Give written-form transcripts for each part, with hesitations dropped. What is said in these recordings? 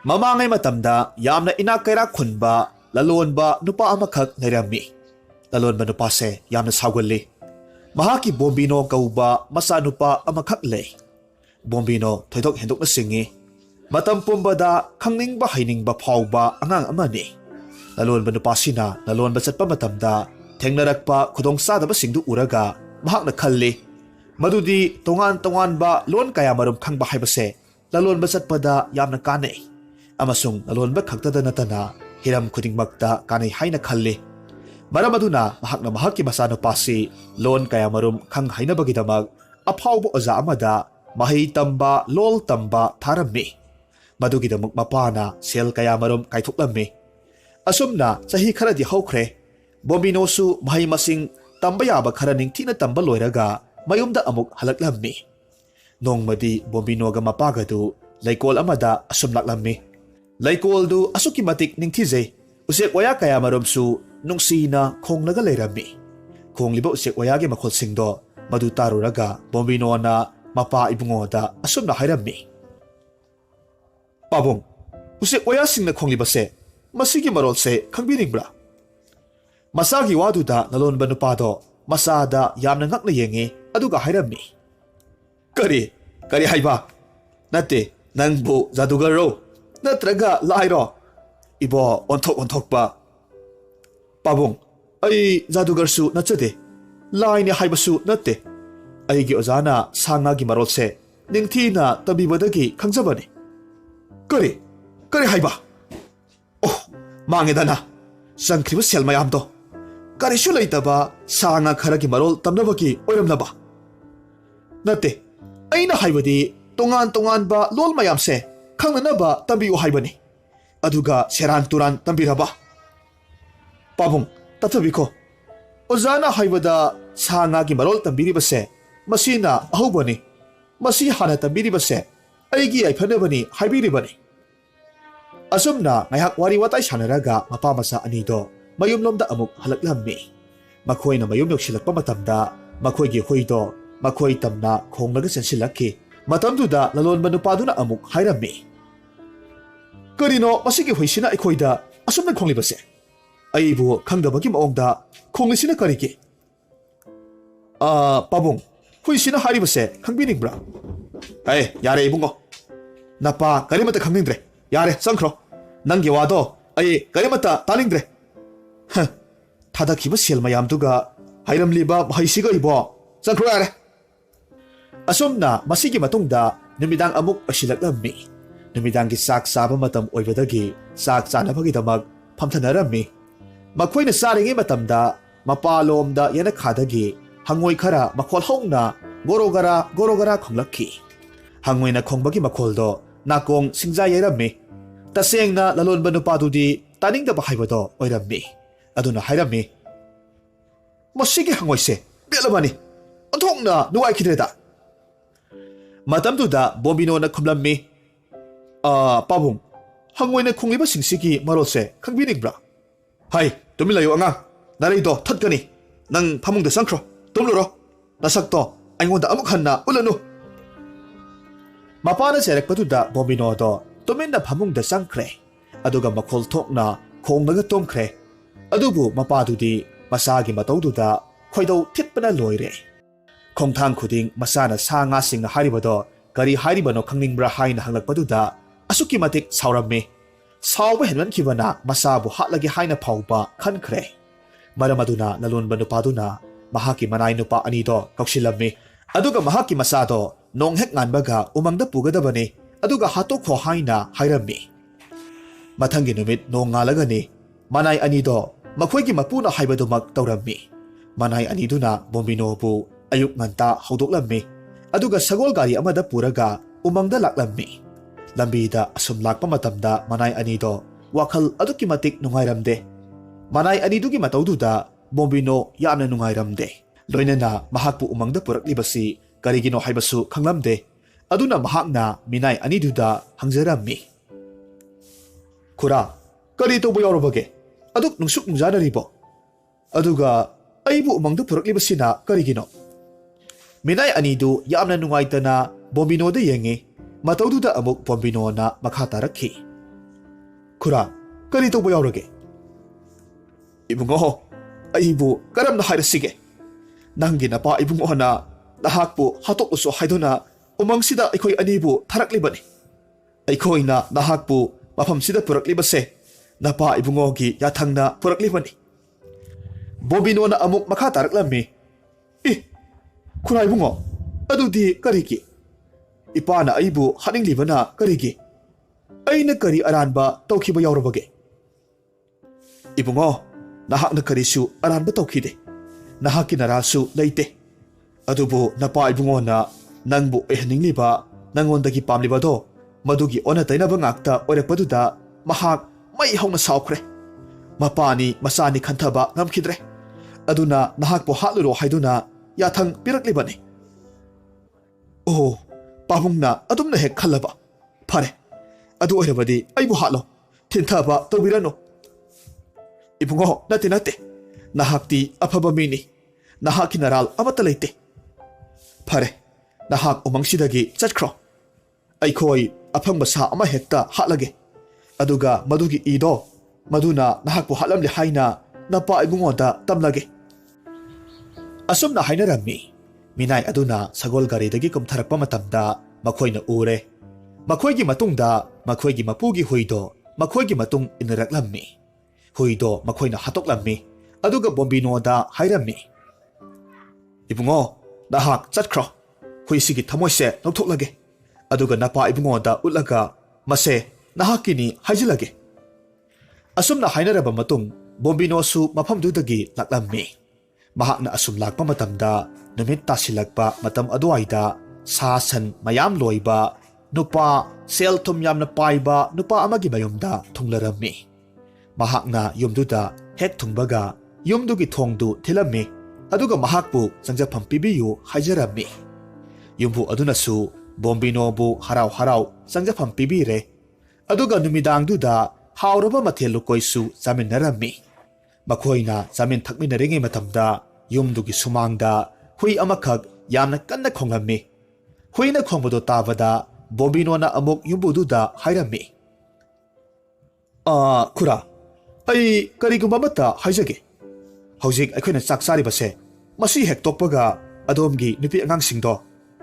Mamangay matamda yamna inakaira khunba lalonba nupa amakak nairami. Lalonba nupa se yamna sawgali. Mahaki Bombino kauba masa nupa amakak lay. Bombino thoidok hendok na singi. Matam pumbada kangning ba haining ba phawba angang amani. Lalonba nupa sina lalonba satpa matamda tengnarakpa khudong sadaba singdu uraga mahak na khalli. Madudi tongan ba lon kaya marum khangba haibase lalonba satpada yamna kanay. Amasung lalonba khaktada natana hiram khudingmakta kanay haina khalli. Maram aduna mahak na mahaki masano pasi lon kaya marum khang haina bagidamag aphawbo oza amada mahi tamba lol tamba tharammi. Madugidamag mapana sel kaya marum kaithuklammi. Asumna sahi kharadi hawkhre Bombino su mahi masing tamba yaba kharaning tina tamba loiraga mayumda amuk halaklammi. Nongmadi Bombino ga mapagadu laikol amada asumlaklammi. Laikol du asuki matik ningthize usek waya kaya marum su nungsina khong naga leirami. Khong liba usek waya ge makhol singdo madu taruraga Bombino na mapa ibungoda asumna hairammi. Pabong, usek waya singna khong liba se masigi marol se khangbiningbra. Masagi waduda nalonba nupado masada yamna ngakna yengi aduga hairammi. Kari haiba? Nate nangbu zadugaro natraga lairo ibo ontok ba. Pabong, ay zadugarsu natsade lai ni haibasu nate aigi ozana sangagi marolse ningthina tabibadagi khangjabani. Kari haiba? Oh, mangedana sangkhriba sel mayamdo karisu leitaba sanga kharagi marol tamnabagi oiramnaba. Nate aina haibadi tongan ba lol mayamse khangnanaba tambiu haibani aduga seran turan tambiraba. Pabong, tatabiko ozana haibada sangagi marol tambiribase masina ahubani masi hana tambiribase aigi aifanabani haibiribani. Asumna ngayak wari watay sanaraga mapamasa anido mayumlomda amuk halaklammi. Makoy na mayum yoksilakpa matamda makoy gi hoydo makoy tamna khongnaga sensilakki. Matamduda lalon manupaduna amuk hairammi. Karino masigi hoysina aikoyda asumna khonglibase aibu khangdabagi maongda khonglisina karigi. Pabong, hoysina haribase khangbiningbra? Ay yare ibungo napa karimata khangningdre yare sangkhro nangi wado ay karimata talingdre. Thadakiba sel mayamduga hairamliba mahaisiga ibo sangkhro yare. Asumna masigi matungda numidang amuk asilaklammi. Numidanggi sak saba matam oibadagi sak chanabagidamag phamthanarammi. Makoyna saringi matamda mapalomda yanakhadagi hangoi khara makhol hongna gorogara khonglakki. Hangoina khongbagi makholdo nakong singja yairammi. Tasengna lalonba nupadudi taningdaba haibado oirammi. Aduna hairammi. Masigi hangoise belamani onthokna nuwaikidreda. Matamduda Bombino na khumlammi. Pabong, hangoina khongliba singsigi marolse khangbiningbra? Hai, tumilayo angang naraydo thatgani nang phamungda sangkhro tumluro nasakto aingonda amuk hanna ulanu. Mapana serekpaduda Bombino do tuminna phamungda sangkhre aduga makhol thokna khongnaga tomkhre. Adubu mapadudi masagi matawduda khoidau thitpana loire. Khongthang khuding masana sanga singna haribado kari haribano khangningbra haina hanglakpaduda asuki matik saurammi. Sauba henwan kibana masabu hatlagi haina phawba khankhre. Maramaduna lalonba nupaduna mahaki manay nupa anido kauksillammi. Aduga mahaki masado nonghek nganbaga umangda pugadabani aduga hatokho haina hairammi. Mathangi numit nong ngalagani manay anido makoygi mapuna haibadumak tawrammi. Manay aniduna Bombino bu ayuk nganta hawdoklammi. Aduga sagol gari amada puraga umangda laklammi. Lambida asum lakpa matamda manay anido wakhal aduki matik nungairamde. Manay anidugi matawduda Bombino yamna nungairamde. Loinana mahakpu umangda puraklibasi karigino haibasu khanglamde. Aduna mahakna minay aniduda hangjarammi. Khura, kari tawba yaurabage? Aduk nungsuk nungjanaribo? Aduga aibu umangda puraklibasina karigino? Minay anidu yamna nungaitana Bombino da yengi matawduda amuk Bombino na makatarakhi. ꯈꯨꯔꯥ ꯀꯔꯤ ꯇꯧꯕ ꯌꯥꯎꯔꯒꯦ? ꯏꯕꯨꯡꯉꯣ ꯑꯩꯕꯨ ꯀꯔꯝꯅ ꯍꯥꯏꯔꯁꯤꯒꯦ? ꯅꯪꯒꯤ ꯅꯄꯥ ꯏꯕꯨꯡꯉꯣꯅ ꯅꯍꯥꯛꯄꯨ ꯍꯥꯠꯇꯣꯛꯂꯁꯨ ꯍꯥꯏꯗꯨꯅ ꯎꯃꯪꯁꯤꯗ ꯑꯩꯈꯣꯏ ꯑꯅꯤꯕꯨ ꯊꯥꯔꯛꯂꯤꯕꯅꯤ꯫ ꯑꯩꯈꯣꯏꯅ ꯅꯍꯥꯛꯄꯨ ꯃꯐꯝꯁꯤꯗ ꯄꯨꯔꯛꯂꯤꯕꯁꯦ ꯅꯄꯥ ꯏꯕꯨꯡꯉꯣꯒꯤ ꯌꯥꯊꯪꯅ ꯄꯨꯔꯛꯂꯤꯕꯅꯤ꯫ ꯕꯣꯝꯕꯤꯅꯣꯅ ꯑꯃꯨꯛ ꯃꯈꯥ ꯇꯥꯔꯛꯂꯝꯃꯤ, ꯈꯨꯔꯥ ꯏꯕꯨꯡꯉꯣ ꯑꯗꯨꯗꯤ ꯀꯔꯤꯒꯤ? ꯏꯄꯥꯅ ꯑꯩꯕꯨ ꯍꯥꯠꯅꯤꯡꯂꯤꯕꯅ ꯀꯔꯤꯒꯤ? ꯑꯩꯅ ꯀꯔꯤ ꯑꯔꯥꯟꯕ ꯇꯧꯈꯤꯕ ꯌꯥꯎꯔꯕꯒꯦ? ꯏꯕꯨꯡꯉꯣ ꯅꯍꯥꯛꯅ ꯀꯔꯤꯁꯨ ꯑꯔꯥꯟꯕ ꯇꯧꯈꯤꯗꯦ, ꯅꯍꯥꯛꯀꯤ ꯅꯔꯥꯁꯨ ꯂꯩꯇꯦ꯫ ꯑꯗꯨꯕꯨ ꯅꯄꯥ ꯏꯕꯨꯡꯉꯣꯅ ꯅꯪꯕꯨ ꯑꯣꯏꯍꯟꯅꯤꯡꯂꯤꯕ, ꯅꯪꯉꯣꯟꯗꯒꯤ ꯄꯥꯝꯂꯤꯕꯗꯣ ꯃꯗꯨꯒꯤ ꯑꯣꯟꯅ ꯇꯩꯅꯕ ꯉꯥꯛꯇ ꯑꯣꯏꯔꯛꯄꯗꯨꯗ ꯃꯍꯥꯛ ꯃꯩ ꯍꯧꯅ ꯁꯥꯎꯈ꯭ꯔꯦ꯫ ꯃꯄꯥꯅꯤ ꯃꯆꯥꯅꯤ ꯈꯟꯊꯕ ꯉꯝꯈꯤꯗ꯭ꯔꯦ, ꯑꯗꯨꯅ ꯅꯍꯥꯛꯄꯨ ꯍꯥꯠꯂꯨꯔꯣ ꯍꯥꯏꯗꯨꯅ ꯌꯥꯊꯪ ꯄꯤꯔꯛꯂꯤꯕꯅꯤ꯫ ꯑꯣ, ꯄꯥꯕꯨꯡꯅ ꯑꯗꯨꯝꯅ ꯍꯦꯛ ꯈꯜꯂꯕ? ꯐꯔꯦ, ꯑꯗꯨ ꯑꯣꯏꯔꯕꯗꯤ ꯑꯩꯕꯨ ꯍꯥꯠꯂꯣ, ꯊꯤꯟꯊꯕ ꯇꯧꯕꯤꯔꯅꯨ꯫ ꯏꯕꯨꯡꯉꯣ ꯅꯠꯇꯦ, ꯅꯍꯥꯛꯇꯤ ꯑꯐꯕ ꯃꯤꯅꯤ, ꯅꯍꯥꯛꯀꯤ ꯅꯔꯥꯜ ꯑꯃꯠꯇ ꯂꯩꯇꯦ꯫ ꯐꯔꯦ, ꯅꯍꯥꯛ ꯎꯃꯪꯁꯤꯗꯒꯤ ꯆꯠꯈ꯭ꯔꯣ꯫ ꯑꯩꯈꯣꯏ ꯑꯐꯪꯕ ꯁꯥ ꯑꯃ ꯍꯦꯛꯇ ꯍꯥꯠꯂꯒꯦ, ꯑꯗꯨꯒ ꯃꯗꯨꯒꯤ ꯏꯗꯣ ꯃꯗꯨꯅ ꯅꯍꯥꯛꯄꯨ ꯍꯥꯠꯂꯝꯂꯦ ꯍꯥꯏꯅ ꯅꯄꯥ ꯏꯕꯨꯡꯉꯣꯗ ꯇꯝꯂꯒꯦ꯫ ꯑꯁꯨꯝꯅ ꯍꯥꯏꯅꯔꯝꯃꯤ꯫ ꯃꯤꯅꯥꯏ ꯑꯗꯨꯅ ꯁꯒꯣꯜ ꯒꯥꯔꯤꯗꯒꯤ ꯀꯨꯝꯊꯔꯛꯄ ꯃꯇꯝꯗ ꯃꯈꯣꯏꯅ ꯎꯔꯦ꯫ ꯃꯈꯣꯏꯒꯤ ꯃꯇꯨꯡꯗ ꯃꯈꯣꯏꯒꯤ ꯃꯄꯨꯒꯤ ꯍꯨꯏꯗꯣ ꯃꯈꯣꯏꯒꯤ ꯃꯇꯨꯡ ꯏꯟꯅꯔꯛꯂꯝꯃꯤ꯫ ꯍꯨꯏꯗꯣ ꯃꯈꯣꯏꯅ ꯍꯥꯠꯇꯣꯛꯂꯝꯃꯤ, ꯑꯗꯨꯒ ꯕꯣꯝꯕꯤꯅꯣꯗ ꯍꯥꯏꯔꯝꯃꯤ, ꯏꯕꯨꯡꯉꯣ ꯅꯍꯥꯛ ꯆꯠꯈ꯭ꯔꯣ, ꯍꯨꯏꯁꯤꯒꯤ ꯊꯃꯣꯏꯁꯦ ꯂꯧꯊꯣꯛꯂꯒꯦ, ꯑꯗꯨꯒ ꯅꯄꯥ ꯏꯕꯨꯡꯉꯣꯗ ꯎꯠꯂꯒ ꯃꯁꯦ ꯅꯍꯥꯛꯀꯤꯅꯤ ꯍꯥꯏꯖꯤꯜꯂꯒꯦ꯫ ꯑꯁꯨꯝꯅ ꯍꯥꯏꯅꯔꯕ ꯃꯇꯨꯡ ꯕꯣꯝꯕꯤꯅꯣꯁꯨ ꯃꯐꯝꯗꯨꯗꯒꯤ ꯂꯥꯛꯂꯝꯃꯤ꯫ ꯃꯍꯥꯛꯅ ꯑꯁꯨꯝ ꯂꯥꯛꯄ ꯃꯇꯝꯗ ꯅꯨꯃꯤꯠ ꯇꯥꯁꯤꯜꯂꯛꯄ ꯃꯇꯝ ꯑꯗꯨꯋꯥꯏꯗ ꯁꯥ ꯁꯟ ꯃꯌꯥꯝ ꯂꯣꯏꯕ ꯅꯨꯄꯥ, ꯁꯦꯜ ꯊꯨꯝ ꯌꯥꯝꯅ ꯄꯥꯏꯕ ꯅꯨꯄꯥ ꯑꯃꯒꯤ ꯃꯌꯨꯝꯗ ꯊꯨꯡꯂꯔꯝꯃꯤ꯫ ꯃꯍꯥꯛꯅ ꯌꯨꯝꯗꯨꯗ ꯍꯦꯛ ꯊꯨꯡꯕꯒ ꯌꯨꯝꯗꯨꯒꯤ ꯊꯣꯡꯗꯨ ꯊꯤꯜꯂꯝꯃꯤ, ꯑꯗꯨꯒ ꯃꯍꯥꯛꯄꯨ ꯆꯪꯖꯐꯝ ꯄꯤꯕꯤꯌꯨ ꯍꯥꯏꯖꯔꯝꯃꯤ꯫ ꯌꯨꯝꯕꯨ ꯑꯗꯨꯅꯁꯨ ꯕꯣꯝꯕꯤꯅꯣꯕꯨ ꯍꯔꯥꯎ ꯍꯔꯥꯎ ꯆꯪꯖꯐꯝ ꯄꯤꯕꯤꯔꯦ, ꯑꯗꯨꯒ ꯅꯨꯃꯤꯗꯥꯡꯗꯨꯗ ꯍꯥꯎꯔꯕ ꯃꯊꯦꯜ ꯂꯨꯀꯣꯏꯁꯨ ꯆꯥꯃꯤꯟꯅꯔꯝꯃꯤ꯫ ꯃꯈꯣꯏꯅ ꯆꯥꯃꯤꯟ ꯊꯛꯃꯤꯟꯅꯔꯤꯉꯩ ꯃꯇꯝꯗ ꯌꯨꯝꯗꯨꯒꯤ ꯁꯨꯃꯥꯡꯗ ꯍꯨꯏ ꯑꯃꯈꯛ ꯌꯥꯝꯅ ꯀꯟꯅ ꯈꯣꯡꯂꯝꯃꯤ꯫ ꯍꯨꯏꯅ ꯈꯣꯡꯕꯗꯨ ꯇꯥꯕꯗ ꯕꯣꯝꯕꯤꯅꯣꯅ ꯑꯃꯨꯛ ꯌꯨꯝꯕꯨꯗꯨꯗ ꯍꯥꯏꯔꯝꯃꯤ, ꯈꯨꯔꯥ ꯑꯩ ꯀꯔꯤꯒꯨꯝꯕ ꯑꯃꯠꯇ ꯍꯥꯏꯖꯒꯦ꯫ ꯍꯧꯖꯤꯛ ꯑꯩꯈꯣꯏꯅ ꯆꯥꯛ ꯆꯥꯔꯤꯕꯁꯦ ꯃꯁꯤ ꯍꯦꯛ ꯇꯣꯛꯄꯒ ꯑꯗꯣꯝꯒꯤ ꯅꯨꯄꯤ ꯑꯉꯥꯡꯁꯤꯡꯗꯣ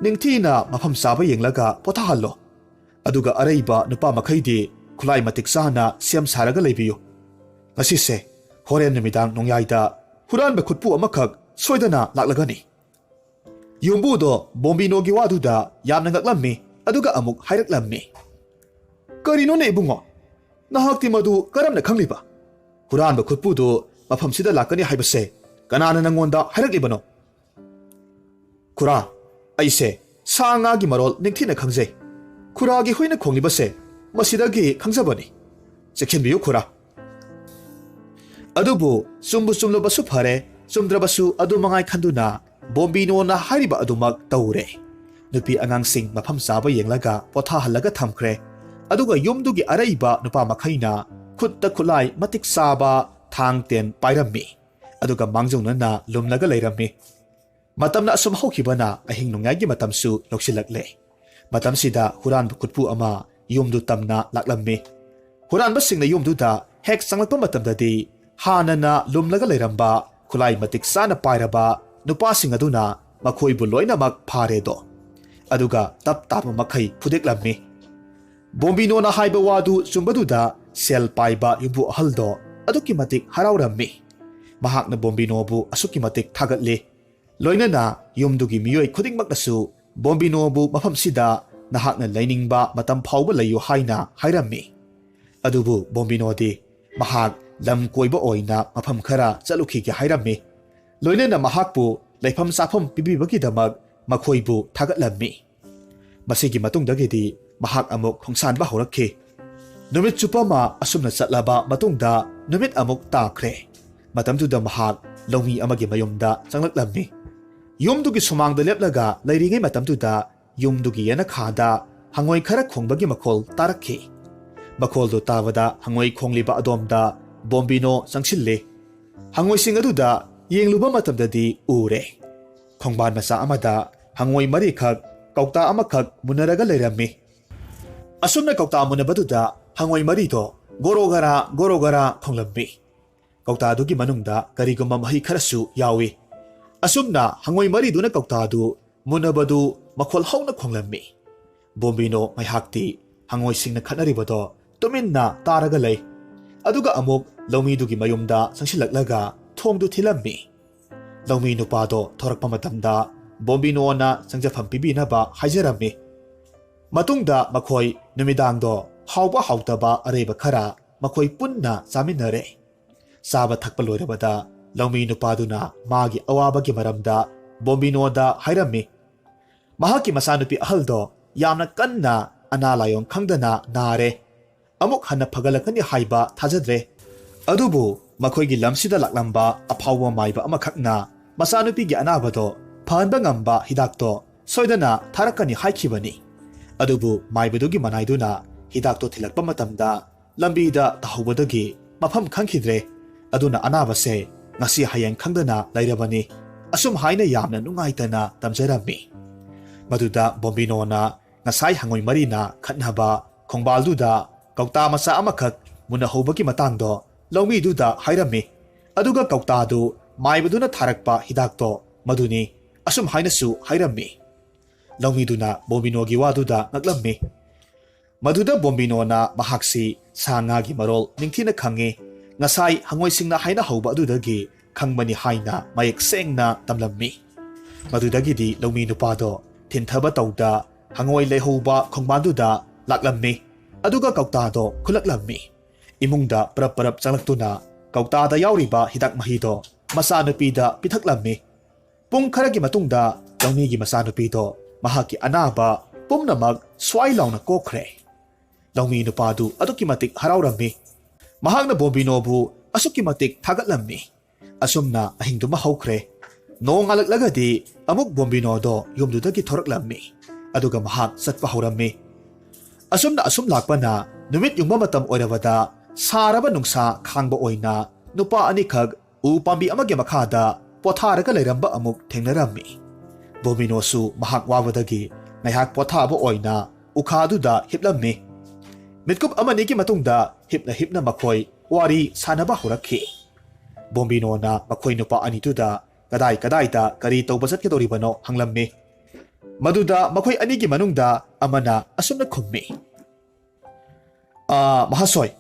ꯅꯤꯡꯊꯤꯅ ꯃꯐꯝ ꯆꯥꯕ ꯌꯦꯡꯂꯒ ꯄꯣꯊꯥꯍꯜꯂꯣ, ꯑꯗꯨꯒ ꯑꯔꯩꯕ ꯅꯨꯄꯥ ꯃꯈꯩꯗꯤ ꯈꯨꯠꯂꯥꯏ ꯃꯇꯤꯛ ꯆꯥꯅ ꯁꯦꯝ ꯁꯥꯔꯒ ꯂꯩꯕꯤꯌꯨ꯫ ꯉꯁꯤꯁꯦ ꯍꯣꯔꯦꯟ ꯅꯨꯃꯤꯗꯥꯡ ꯅꯣꯡꯌꯥꯏꯗ ꯍꯨꯔꯥꯟꯕ ꯈꯨꯠꯄꯨ ꯑꯃꯈꯛ ꯁꯣꯏꯗꯅ ꯂꯥꯛꯂꯒꯅꯤ꯫ ꯌꯨꯝꯕꯨꯗꯣ ꯕꯣꯝꯕꯤꯅꯣꯒꯤ ꯋꯥꯗꯨꯗ ꯌꯥꯝꯅ ꯉꯛꯂꯝꯃꯤ, ꯑꯗꯨꯒ ꯑꯃꯨꯛ ꯍꯥꯏꯔꯛꯂꯝꯃꯤ, ꯀꯔꯤꯅꯣꯅꯦ ꯏꯕꯨꯡꯉꯣ, ꯅꯍꯥꯛꯇꯤ ꯃꯗꯨ ꯀꯔꯝꯅ ꯈꯪꯂꯤꯕ? ꯍꯨꯔꯥꯟꯕ ꯈꯨꯠꯄꯨꯗꯨ ꯃꯐꯝꯁꯤꯗ ꯂꯥꯛꯀꯅꯤ ꯍꯥꯏꯕꯁꯦ ꯀꯅꯥꯅ ꯅꯪꯉꯣꯟꯗ ꯍꯥꯏꯔꯛꯂꯤꯕꯅꯣ? ꯈꯨꯔꯥ ꯑꯩꯁꯦ ꯁꯥ ꯉꯥꯒꯤ ꯃꯔꯣꯜ ꯅꯤꯡꯊꯤꯅ ꯈꯪꯖꯩ꯫ ꯈꯨꯔꯥꯒꯤ ꯍꯨꯏꯅ ꯈꯣꯡꯂꯤꯕꯁꯦ ꯃꯁꯤꯗꯒꯤ ꯈꯪꯖꯕꯅꯤ꯫ ꯆꯦꯛꯁꯤꯟꯕꯤꯌꯨ ꯈꯨꯔꯥ꯫ ꯑꯗꯨꯕꯨ ꯆꯨꯝꯕꯨ ꯆꯨꯝꯂꯕꯁꯨ ꯐꯔꯦ, ꯆꯨꯝꯗ꯭ꯔꯕꯁꯨ ꯑꯗꯨ ꯃꯉꯥꯏ ꯈꯟꯗꯨꯅ ꯕꯣꯝꯕꯤꯅꯣꯅ ꯍꯥꯏꯔꯤꯕ ꯑꯗꯨꯃꯛ ꯇꯧꯔꯦ꯫ ꯅꯨꯄꯤ ꯑꯉꯥꯡꯁꯤꯡ ꯃꯐꯝ ꯆꯥꯕ ꯌꯦꯡꯂꯒ ꯄꯣꯊꯥꯍꯜꯂꯒ ꯊꯝꯈ꯭ꯔꯦ, ꯑꯗꯨꯒ ꯌꯨꯝꯗꯨꯒꯤ ꯑꯔꯩꯕ ꯅꯨꯄꯥ ꯃꯈꯩꯅ ꯈꯨꯠꯇ ꯈꯨꯠꯂꯥꯏ ꯃꯇꯤꯛ ꯆꯥꯕ ꯊꯥꯡ ꯇꯦꯟ ꯄꯥꯏꯔꯝꯃꯤ, ꯑꯗꯨꯒ ꯃꯥꯡꯖꯧꯅꯅ ꯂꯨꯝꯂꯒ ꯂꯩꯔꯝꯃꯤ꯫ ꯃꯇꯝꯅ ꯑꯁꯨꯝ ꯍꯧꯈꯤꯕꯅ ꯑꯍꯤꯡ ꯅꯣꯡꯌꯥꯏꯒꯤ ꯃꯇꯝꯁꯨ ꯌꯧꯁꯤꯜꯂꯛꯂꯦ꯫ ꯃꯇꯝꯁꯤꯗ ꯍꯨꯔꯥꯟꯕ ꯈꯨꯠꯄꯨ ꯑꯃ ꯌꯨꯝꯗꯨ ꯇꯝꯅ ꯂꯥꯛꯂꯝꯃꯤ꯫ ꯍꯨꯔꯥꯟꯕꯁꯤꯡꯅ ꯌꯨꯝꯗꯨꯗ ꯍꯦꯛ ꯆꯪꯂꯛꯄ ꯃꯇꯝꯗꯗꯤ ꯍꯥꯟꯅꯅ ꯂꯨꯝꯂꯒ ꯂꯩꯔꯝꯕ ꯈꯨꯠꯂꯥꯏ ꯃꯇꯤꯛ ꯆꯥꯅ ꯄꯥꯏꯔꯕ ꯅꯨꯄꯥꯁꯤꯡ ꯑꯗꯨꯅ ꯃꯈꯣꯏꯕꯨ ꯂꯣꯏꯅꯃꯛ ꯐꯥꯔꯦꯗꯣ, ꯑꯗꯨꯒ ꯇꯞ ꯇꯥꯞꯄ ꯃꯈꯩ ꯐꯨꯗꯦꯛꯂꯝꯃꯤ꯫ ꯕꯣꯝꯕꯤꯅꯣꯅ ꯍꯥꯏꯕ ꯋꯥꯗꯨ ꯆꯨꯝꯕꯗꯨꯗ ꯁꯦꯜ ꯄꯥꯏꯕ ꯌꯨꯝꯕꯨ ꯑꯍꯜꯗꯣ ꯑꯗꯨꯛꯀꯤ ꯃꯇꯤꯛ ꯍꯔꯥꯎꯔꯝꯃꯤ꯫ ꯃꯍꯥꯛꯅ ꯕꯣꯝꯕꯤꯅꯣꯕꯨ ꯑꯁꯨꯛꯀꯤ ꯃꯇꯤꯛ ꯊꯥꯒꯠꯂꯤ, ꯂꯣꯏꯅꯅ ꯌꯨꯝꯗꯨꯒꯤ ꯃꯤꯑꯣꯏ ꯈꯨꯗꯤꯡꯃꯛꯅꯁꯨ ꯕꯣꯝꯕꯤꯅꯣꯕꯨ ꯃꯐꯝꯁꯤꯗ ꯅꯍꯥꯛꯅ ꯂꯩꯅꯤꯡꯕ ꯃꯇꯝ ꯐꯥꯎꯕ ꯂꯩꯌꯨ ꯍꯥꯏꯅ ꯍꯥꯏꯔꯝꯃꯤ꯫ ꯑꯗꯨꯕꯨ ꯕꯣꯝꯕꯤꯅꯣꯗꯤ ꯃꯍꯥꯛ ꯂꯝ ꯀꯣꯏꯕ ꯑꯣꯏꯅ ꯃꯐꯝ ꯈꯔ ꯆꯠꯂꯨꯈꯤꯒꯦ ꯍꯥꯏꯔꯝꯃꯤ꯫ ꯂꯣꯏꯅꯅ ꯃꯍꯥꯛꯄꯨ ꯂꯩꯐꯝ ꯆꯥꯐꯝ ꯄꯤꯕꯤꯕꯒꯤꯗꯃꯛ ꯃꯈꯣꯏꯕꯨ ꯊꯥꯒꯠꯂꯝꯃꯤ꯫ ꯃꯁꯤꯒꯤ ꯃꯇꯨꯡꯗꯒꯤꯗꯤ ꯃꯍꯥꯛ ꯑꯃꯨꯛ ꯈꯣꯡꯁꯥꯟꯕ ꯍꯧꯔꯛꯈꯤ꯫ ꯅꯨꯃꯤꯠ ꯆꯨꯞꯄ ꯑꯃ ꯑꯁꯨꯝꯅ ꯆꯠꯂꯕ ꯃꯇꯨꯡꯗ ꯅꯨꯃꯤꯠ ꯑꯃꯨꯛ ꯇꯥꯈ꯭ꯔꯦ꯫ ꯃꯇꯝꯗꯨꯗ ꯃꯍꯥꯛ ꯂꯧꯃꯤ ꯑꯃꯒꯤ ꯃꯌꯨꯝꯗ ꯆꯪꯂꯛꯂꯝꯃꯤ꯫ ꯌꯨꯝꯗꯨꯒꯤ ꯁꯨꯃꯥꯡꯗ ꯂꯦꯞꯂꯒ ꯂꯩꯔꯤꯉꯩ ꯃꯇꯝꯗꯨꯗ ꯌꯨꯝꯗꯨꯒꯤ ꯌꯦꯅꯈꯥꯗ ꯍꯪꯉꯣꯏ ꯈꯔ ꯈꯣꯡꯕꯒꯤ ꯃꯈꯣꯜ ꯇꯥꯔꯛꯈꯤ꯫ ꯃꯈꯣꯜꯗꯨ ꯇꯥꯕꯗ ꯍꯪꯉꯣꯏ ꯈꯣꯡꯂꯤꯕ ꯑꯗꯣꯝꯗ ꯕꯣꯝꯕꯤꯅꯣ ꯆꯪꯁꯤꯜꯂꯤ꯫ ꯍꯪꯉꯣꯏꯁꯤꯡ ꯑꯗꯨꯗ ꯌꯦꯡꯂꯨꯕ ꯃꯇꯝꯗꯗꯤ ꯎꯔꯦ, ꯈꯣꯡꯕꯥꯟ ꯃꯆꯥ ꯑꯃꯗ ꯍꯪꯉꯣꯏ ꯃꯔꯤꯈꯛ ꯀꯧꯇꯥ ꯑꯃꯈꯛ ꯃꯨꯟꯅꯔꯒ ꯂꯩꯔꯝꯃꯤ꯫ ꯑꯁꯨꯝꯅ ꯀꯧꯇꯥ ꯃꯨꯟꯅꯕꯗꯨꯗ ꯍꯪꯉꯣꯏ ꯃꯔꯤꯗꯣ ꯒꯣꯔꯣ ꯒꯔꯥ ꯈꯣꯡꯂꯝꯃꯤ ꯀꯧꯇꯥꯗꯨꯒꯤ ꯃꯅꯨꯡꯗ ꯀꯔꯤꯒꯨꯝꯕ ꯃꯍꯤ ꯈꯔꯁꯨ ꯌꯥꯎꯏ ꯑꯁꯨꯝꯅ ꯍꯪꯉꯣꯏ ꯃꯔꯤꯗꯨꯅ ꯀꯧꯇꯥꯗꯨ ꯃꯨꯟꯅꯕꯗꯨ ꯃꯈꯣꯜ ꯍꯧꯅ ꯈꯣꯡꯂꯝꯃꯤ ꯕꯣꯝꯕꯤꯅꯣ ꯉꯥꯏꯍꯥꯛꯇꯤ ꯍꯪꯉꯣꯏꯁꯤꯡꯅ ꯈꯠꯅꯔꯤꯕꯗꯣ ꯇꯨꯃꯤꯟꯅ ꯇꯥꯔꯒ ꯂꯩ ꯑꯗꯨꯒ ꯑꯃꯨꯛ ꯂꯧꯃꯤꯗꯨꯒꯤ ꯃꯌꯨꯝꯗ ꯆꯪꯁꯤꯜꯂꯛꯂꯒ ꯊꯣꯡꯗꯨ ꯊꯤꯜꯂꯝꯃꯤ ꯂꯧꯃꯤ ꯅꯨꯄꯥꯗꯣ ꯊꯣꯔꯛꯄ ꯃꯇꯝꯗ ꯕꯣꯝꯕꯤꯅꯣꯅ ꯆꯪꯖꯐꯝ ꯄꯤꯕꯤꯅꯕ ꯍꯥꯏꯖꯔꯝꯃꯤ ꯃꯇꯨꯡꯗ ꯃꯈꯣꯏ ꯅꯨꯃꯤꯗꯥꯡꯗꯣ ꯍꯥꯎꯕ ꯍꯥꯎꯇꯕ ꯑꯔꯩꯕ ꯈꯔ ꯃꯈꯣꯏ ꯄꯨꯟꯅ ꯆꯥꯃꯤꯟꯅꯔꯦ ꯆꯥꯕ ꯊꯛꯄ ꯂꯣꯏꯔꯕꯗ ꯂꯧꯃꯤ ꯅꯨꯄꯥꯗꯨꯅ ꯃꯥꯒꯤ ꯑꯋꯥꯕꯒꯤ ꯃꯔꯝꯗ ꯕꯣꯝꯕꯤꯅꯣꯗ ꯍꯥꯏꯔꯝꯃꯤ ꯃꯍꯥꯛꯀꯤ ꯃꯆꯥꯅꯨꯄꯤ ꯑꯍꯜꯗꯣ ꯌꯥꯝꯅ ꯀꯟꯅ ꯑꯅꯥ ꯂꯥꯏꯌꯣꯡ ꯈꯪꯗꯅ ꯅꯥꯔꯦ ꯑꯃꯨꯛ ꯍꯟꯅ ꯐꯒꯠꯂꯛꯀꯅꯤ ꯍꯥꯏꯕ ꯊꯥꯖꯗ꯭ꯔꯦ ꯑꯗꯨꯕꯨ ꯃꯈꯣꯏꯒꯤ ꯂꯝꯁꯤꯗ ꯂꯥꯛꯂꯝꯕ ꯑꯐꯥꯎꯕ ꯃꯥꯏꯕ ꯑꯃꯈꯛꯅ ꯃꯆꯥꯅꯨꯄꯤꯒꯤ ꯑꯅꯥꯕꯗꯣ ꯐꯍꯟꯕ ꯉꯝꯕ ꯍꯤꯗꯥꯛꯇꯣ ꯁꯣꯏꯗꯅ ꯊꯥꯔꯛꯀꯅꯤ ꯍꯥꯏꯈꯤꯕꯅꯤ ꯑꯗꯨꯕꯨ ꯃꯥꯏꯕꯗꯨꯒꯤ ꯃꯅꯥꯏꯗꯨꯅ ꯍꯤꯗꯥꯛꯇꯣ ꯊꯤꯜꯂꯛꯄ ꯃꯇꯝꯗ ꯂꯝꯕꯤꯗ ꯇꯥꯍꯧꯕꯗꯒꯤ ꯃꯐꯝ ꯈꯪꯈꯤꯗ꯭ꯔꯦ ꯑꯗꯨꯅ ꯑꯅꯥꯕꯁꯦ ꯉꯁꯤ ꯍꯌꯦꯡ ꯈꯪꯗꯅ ꯂꯩꯔꯕꯅꯤ ꯑꯁꯨꯝ ꯍꯥꯏꯅ ꯌꯥꯝꯅ ꯅꯨꯡꯉꯥꯏꯇꯅ ꯇꯝꯖꯔꯝꯃꯤ ꯃꯗꯨꯗ ꯕꯣꯝꯕꯤꯅꯣꯅ ꯉꯁꯥꯏ ꯍꯪꯉꯣꯏ ꯃꯔꯤꯅ ꯈꯠꯅꯕ ꯈꯣꯡꯕꯥꯜꯗꯨꯗ ꯀꯧꯇꯥ ꯃꯆꯥ ꯑꯃꯈꯛ ꯃꯨꯟꯅꯍꯧꯕꯒꯤ ꯃꯇꯥꯡꯗꯣ ꯂꯧꯃꯤꯗꯨꯗ ꯍꯥꯏꯔꯝꯃꯤ ꯑꯗꯨꯒ ꯀꯧꯇꯥꯗꯨ ꯃꯥꯏꯕꯗꯨꯅ ꯊꯥꯔꯛꯄ ꯍꯤꯗꯥꯛꯇꯣ ꯃꯗꯨꯅꯤ ꯑꯁꯨꯝ ꯍꯥꯏꯅꯁꯨ ꯍꯥꯏꯔꯝꯃꯤ ꯂꯧꯃꯤꯗꯨꯅ ꯕꯣꯝꯕꯤꯅꯣꯒꯤ ꯋꯥꯗꯨꯗ ꯉꯛꯂꯝꯃꯤ ꯃꯗꯨꯗ ꯕꯣꯝꯕꯤꯅꯣꯅ ꯃꯍꯥꯛꯁꯤ ꯁꯥ ꯉꯥꯒꯤ ꯃꯔꯣꯜ ꯅꯤꯡꯊꯤꯅ ꯈꯪꯉꯤ ꯉꯁꯥꯏ ꯍꯪꯉꯣꯏꯁꯤꯡꯅ ꯍꯥꯏꯅꯍꯧꯕ ꯑꯗꯨꯗꯒꯤ ꯈꯪꯕꯅꯤ ꯍꯥꯏꯅ ꯃꯌꯦꯛ ꯁꯦꯡꯅ ꯇꯝꯂꯝꯃꯤ ꯃꯗꯨꯗꯒꯤꯗꯤ ꯂꯧꯃꯤ ꯅꯨꯄꯥꯗꯣ ꯊꯤꯟꯊꯕ ꯇꯧꯗ ꯍꯪꯉꯣꯏ ꯂꯩꯍꯧꯕ ꯈꯣꯡꯕꯥꯟꯗꯨꯗ ꯂꯥꯛꯂꯝꯃꯤ ꯑꯗꯨꯒ ꯀꯧꯇꯥꯗꯣ ꯈꯨꯜꯂꯛꯂꯝꯃꯤ ꯏꯃꯨꯡꯗ ꯄꯔꯞ ꯄꯔꯞ ꯆꯪꯂꯛꯇꯨꯅ ꯀꯧꯇꯥꯗ ꯌꯥꯎꯔꯤꯕ ꯍꯤꯗꯥꯛ ꯃꯍꯤꯗꯣ ꯃꯆꯥꯅꯨꯄꯤꯗ ꯄꯤꯊꯛꯂꯝꯃꯤ ꯄꯨꯡ ꯈꯔꯒꯤ ꯃꯇꯨꯡꯗ ꯂꯧꯃꯤꯒꯤ ꯃꯆꯥꯅꯨꯄꯤꯗꯣ ꯃꯍꯥꯛꯀꯤ ꯑꯅꯥꯕ ꯄꯨꯝꯅꯃꯛ ꯁ꯭ꯋꯥꯏ ꯂꯥꯎꯅ ꯀꯣꯛꯈ꯭ꯔꯦ ꯂꯧꯃꯤ ꯅꯨꯄꯥꯗꯨ ꯑꯗꯨꯛꯀꯤ ꯃꯇꯤꯛ ꯍꯔꯥꯎꯔꯝꯃꯤ ꯃꯍꯥꯛꯅ ꯕꯣꯝꯕꯤꯅꯣꯕꯨ ꯑꯁꯨꯛꯀꯤ ꯃꯇꯤꯛ ꯊꯥꯒꯠꯂꯝꯃꯤ ꯑꯁꯨꯝꯅ ꯑꯍꯤꯡꯗꯨꯃ ꯍꯧꯈ꯭ꯔꯦ ꯅꯣꯡ ꯉꯥꯜꯂꯛꯂꯒꯗꯤ ꯑꯃꯨꯛ ꯕꯣꯝꯕꯤꯅꯣꯗꯣ ꯌꯨꯝꯗꯨꯗꯒꯤ ꯊꯣꯔꯛꯂꯝꯃꯤ ꯑꯗꯨꯒ ꯃꯍꯥꯛ ꯆꯠꯄ ꯍꯧꯔꯝꯃꯤ ꯑꯁꯨꯝꯅ ꯑꯁꯨꯝ ꯂꯥꯛꯄꯅ ꯅꯨꯃꯤꯠ ꯌꯨꯡꯕ ꯃꯇꯝ ꯑꯣꯏꯔꯕꯗ ꯁꯥꯔꯕ ꯅꯨꯡꯁꯥ ꯈꯥꯡꯕ ꯑꯣꯏꯅ ꯅꯨꯄꯥ ꯑꯅꯤꯈꯛ ꯎ ꯄꯥꯝꯕꯤ ꯑꯃꯒꯤ ꯃꯈꯥꯗ ꯄꯣꯊꯥꯔꯒ ꯂꯩꯔꯝꯕ ꯑꯃꯨꯛ ꯊꯦꯡꯅꯔꯝꯃꯤ ꯕꯣꯝꯕꯤꯅꯣꯁꯨ ꯃꯍꯥꯛ ꯋꯥꯕꯗꯒꯤ ꯉꯥꯏꯍꯥꯛ ꯄꯣꯊꯥꯕ ꯑꯣꯏꯅ ꯎꯈꯥꯗꯨꯗ ꯍꯤꯞꯂꯝꯃꯤ ꯃꯤꯠꯀꯨꯞ ꯑꯃꯅꯤꯒꯤ ꯃꯇꯨꯡꯗ ꯍꯤꯞꯅ ꯍꯤꯞꯅ ꯃꯈꯣꯏ ꯋꯥꯔꯤ ꯁꯥꯟꯅꯕ ꯍꯧꯔꯛꯈꯤ ꯕꯣꯝꯕꯤꯅꯣꯅ ꯃꯈꯣꯏ ꯅꯨꯄꯥ ꯑꯅꯤꯗꯨꯗ ꯀꯗꯥꯏꯗ ꯀꯔꯤ ꯇꯧꯕ ꯆꯠꯀꯗꯧꯔꯤꯕꯅꯣ ꯍꯪꯂꯝꯃꯤ ꯃꯗꯨꯗ ꯃꯈꯣꯏ ꯑꯅꯤꯒꯤ ꯃꯅꯨꯡꯗ ꯑꯃꯅ ꯑꯁꯨꯝꯅ ꯈꯨꯝꯃꯤ ꯃꯍꯥꯁꯣꯏ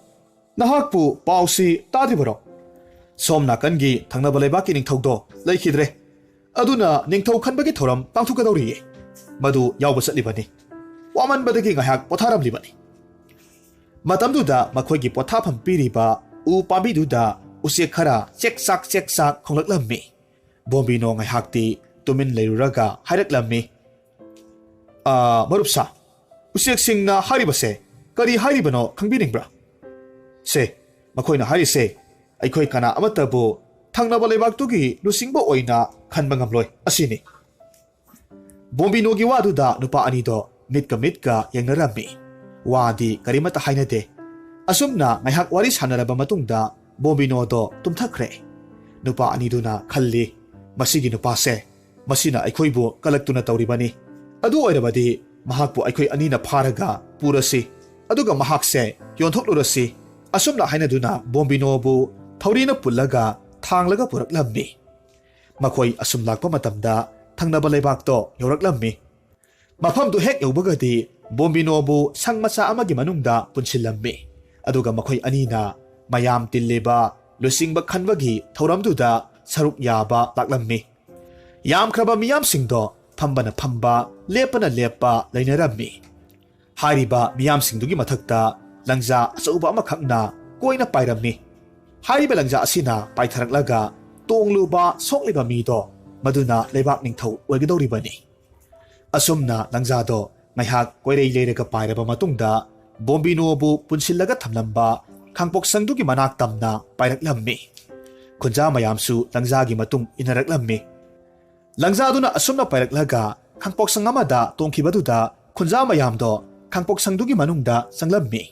ꯅꯍꯥꯛꯄꯨ ꯄꯥꯎꯁꯤ ꯇꯥꯗ꯭ꯔꯤꯕꯔꯣ ꯁꯣꯝ ꯅꯥꯀꯟꯒꯤ ꯊꯪꯅꯕ ꯂꯩꯕꯥꯛꯀꯤ ꯅꯤꯡꯊꯧꯗꯣ ꯂꯩꯈꯤꯗ꯭ꯔꯦ ꯑꯗꯨꯅ ꯅꯤꯡꯊꯧ ꯈꯟꯕꯒꯤ ꯊꯧꯔꯝ ꯄꯥꯡꯊꯣꯛꯀꯗꯧꯔꯤꯌꯦ ꯃꯗꯨ ꯌꯥꯎꯕ ꯆꯠꯂꯤꯕꯅꯤ ꯋꯥꯃꯟꯕꯗꯒꯤ ꯉꯥꯏꯍꯥꯛ ꯄꯣꯊꯥꯔꯝꯂꯤꯕꯅꯤ ꯃꯇꯝꯗꯨꯗ ꯃꯈꯣꯏꯒꯤ ꯄꯣꯊꯥꯐꯝ ꯄꯤꯔꯤꯕ ꯎ ꯄꯥꯝꯕꯤꯗꯨꯗ ꯎꯆꯦꯛ ꯈꯔ ꯆꯦꯛ ꯆꯥꯛ ꯈꯣꯡꯂꯛꯂꯝꯃꯤ ꯕꯣꯝꯕꯤꯅꯣ ꯉꯥꯏꯍꯥꯛꯇꯤ ꯇꯨꯃꯤꯟ ꯂꯩꯔꯨꯔꯒ ꯍꯥꯏꯔꯛꯂꯝꯃꯤ ꯃꯔꯨꯞꯁꯥ ꯎꯆꯦꯛꯁꯤꯡꯅ ꯍꯥꯏꯔꯤꯕꯁꯦ ꯀꯔꯤ ꯍꯥꯏꯔꯤꯕꯅꯣ ꯈꯪꯕꯤꯅꯤꯡꯕ꯭ꯔꯥ ꯁꯦ ꯃꯈꯣꯏꯅ ꯍꯥꯏꯔꯤꯁꯦ ꯑꯩꯈꯣꯏ ꯀꯅꯥ ꯑꯃꯠꯇꯕꯨ ꯊꯪꯅꯕ ꯂꯩꯕꯥꯛꯇꯨꯒꯤ ꯂꯨꯆꯤꯡꯕ ꯑꯣꯏꯅ ꯈꯟꯕ ꯉꯝꯂꯣꯏ ꯑꯁꯤꯅꯤ ꯕꯣꯝꯕꯤꯅꯣꯒꯤ ꯋꯥꯗꯨꯗ ꯅꯨꯄꯥ ꯑꯅꯤꯗꯣ ꯃꯤꯠꯀ ꯌꯦꯡꯅꯔꯝꯃꯤ ꯋꯥꯗꯤ ꯀꯔꯤꯃꯠꯇ ꯍꯥꯏꯅꯗꯦ ꯑꯁꯨꯝꯅ ꯉꯥꯏꯍꯥꯛ ꯋꯥꯔꯤ ꯁꯥꯟꯅꯔꯕ ꯃꯇꯨꯡꯗ ꯕꯣꯝꯕꯤꯅꯣꯗꯣ ꯇꯨꯝꯊꯈ꯭ꯔꯦ ꯅꯨꯄꯥ ꯑꯅꯤꯗꯨꯅ ꯈꯜꯂꯤ ꯃꯁꯤꯒꯤ ꯅꯨꯄꯥꯁꯦ ꯃꯁꯤꯅ ꯑꯩꯈꯣꯏꯕꯨ ꯀꯂꯛꯇꯨꯅ ꯇꯧꯔꯤꯕꯅꯤ ꯑꯗꯨ ꯑꯣꯏꯔꯕꯗꯤ ꯃꯍꯥꯛꯄꯨ ꯑꯩꯈꯣꯏ ꯑꯅꯤꯅ ꯐꯥꯔꯒ ꯄꯨꯔꯁꯤ ꯑꯗꯨꯒ ꯃꯍꯥꯛꯁꯦ ꯌꯣꯟꯊꯣꯛꯂꯨꯔꯁꯤ ꯑꯁꯨꯝꯅ ꯍꯥꯏꯅꯗꯨꯅ ꯕꯣꯝꯕꯤꯅꯣꯕꯨ ꯊꯧꯔꯤꯅ ꯄꯨꯜꯂꯒ ꯊꯥꯡꯂꯒ ꯄꯨꯔꯛꯂꯝꯃꯤ ꯃꯈꯣꯏ ꯑꯁꯨꯝ ꯂꯥꯛꯄ ꯃꯇꯝꯗ ꯊꯪꯅꯕ ꯂꯩꯕꯥꯛꯇꯣ ꯌꯧꯔꯛꯂꯝꯃꯤ ꯃꯐꯝꯗꯨ ꯍꯦꯛ ꯌꯧꯕꯒꯗꯤ ꯕꯣꯝꯕꯤꯅꯣꯕꯨ ꯁꯪ ꯃꯆꯥ ꯑꯃꯒꯤ ꯃꯅꯨꯡꯗ ꯄꯨꯟꯁꯤꯜꯂꯝꯃꯤ ꯑꯗꯨꯒ ꯃꯈꯣꯏ ꯑꯅꯤꯅ ꯃꯌꯥꯝ ꯇꯤꯜꯂꯤꯕ ꯂꯨꯆꯤꯡꯕ ꯈꯟꯕꯒꯤ ꯊꯧꯔꯝꯗꯨꯗ ꯁꯔꯨꯛ ꯌꯥꯕ ꯂꯥꯛꯂꯝꯃꯤ ꯌꯥꯝꯈ꯭ꯔꯕ ꯃꯤꯌꯥꯝꯁꯤꯡꯗꯣ ꯐꯝꯕꯅ ꯐꯝꯕ ꯂꯦꯞꯄꯅ ꯂꯦꯞꯄ ꯂꯩꯅꯔꯝꯃꯤ ꯍꯥꯏꯔꯤꯕ ꯃꯤꯌꯥꯝꯁꯤꯡꯗꯨꯒꯤ ꯃꯊꯛꯇ ꯂꯪꯖꯥ ꯑꯆꯧꯕ ꯑꯃꯈꯛꯅ ꯀꯣꯏꯅ ꯄꯥꯏꯔꯝꯃꯤ ꯍꯥꯏꯔꯤꯕ ꯂꯪꯖꯥ ꯑꯁꯤꯅ ꯄꯥꯏꯊꯔꯛꯂꯒ ꯇꯣꯡꯂꯨꯕ ꯁꯣꯛꯂꯤꯕ ꯃꯤꯗꯣ ꯃꯗꯨꯅ ꯂꯩꯕꯥꯛ ꯅꯤꯡꯊꯧ ꯑꯣꯏꯒꯗꯧꯔꯤꯕꯅꯤ ꯑꯁꯨꯝꯅ ꯂꯪꯖꯥꯗꯣ ꯉꯥꯏꯍꯥꯛ ꯀꯣꯏꯔꯩ ꯂꯩꯔꯒ ꯄꯥꯏꯔꯕ ꯃꯇꯨꯡꯗ ꯕꯣꯝꯕꯤꯅꯣꯕꯨ ꯄꯨꯟꯁꯤꯜꯂꯒ ꯊꯝꯂꯝꯕ ꯈꯥꯡꯄꯣꯛꯁꯪꯗꯨꯒꯤ ꯃꯅꯥꯛ ꯇꯝꯅ ꯄꯥꯏꯔꯛꯂꯝꯃꯤ ꯈꯨꯟꯖꯥ ꯃꯌꯥꯝꯁꯨ ꯂꯪꯖꯥꯒꯤ ꯃꯇꯨꯡ ꯏꯟꯅꯔꯛꯂꯝꯃꯤ ꯂꯪꯖꯥꯗꯨꯅ ꯑꯁꯨꯝꯅ ꯄꯥꯏꯔꯛꯂꯒ ꯈꯥꯡꯄꯣꯛꯁꯪ ꯑꯃꯗ ꯇꯣꯡꯈꯤꯕꯗꯨꯗ ꯈꯨꯟꯖꯥ ꯃꯌꯥꯝꯗꯣ ꯈꯥꯡꯄꯣꯛꯁꯪꯗꯨꯒꯤ ꯃꯅꯨꯡꯗ ꯆꯪꯂꯝꯃꯤ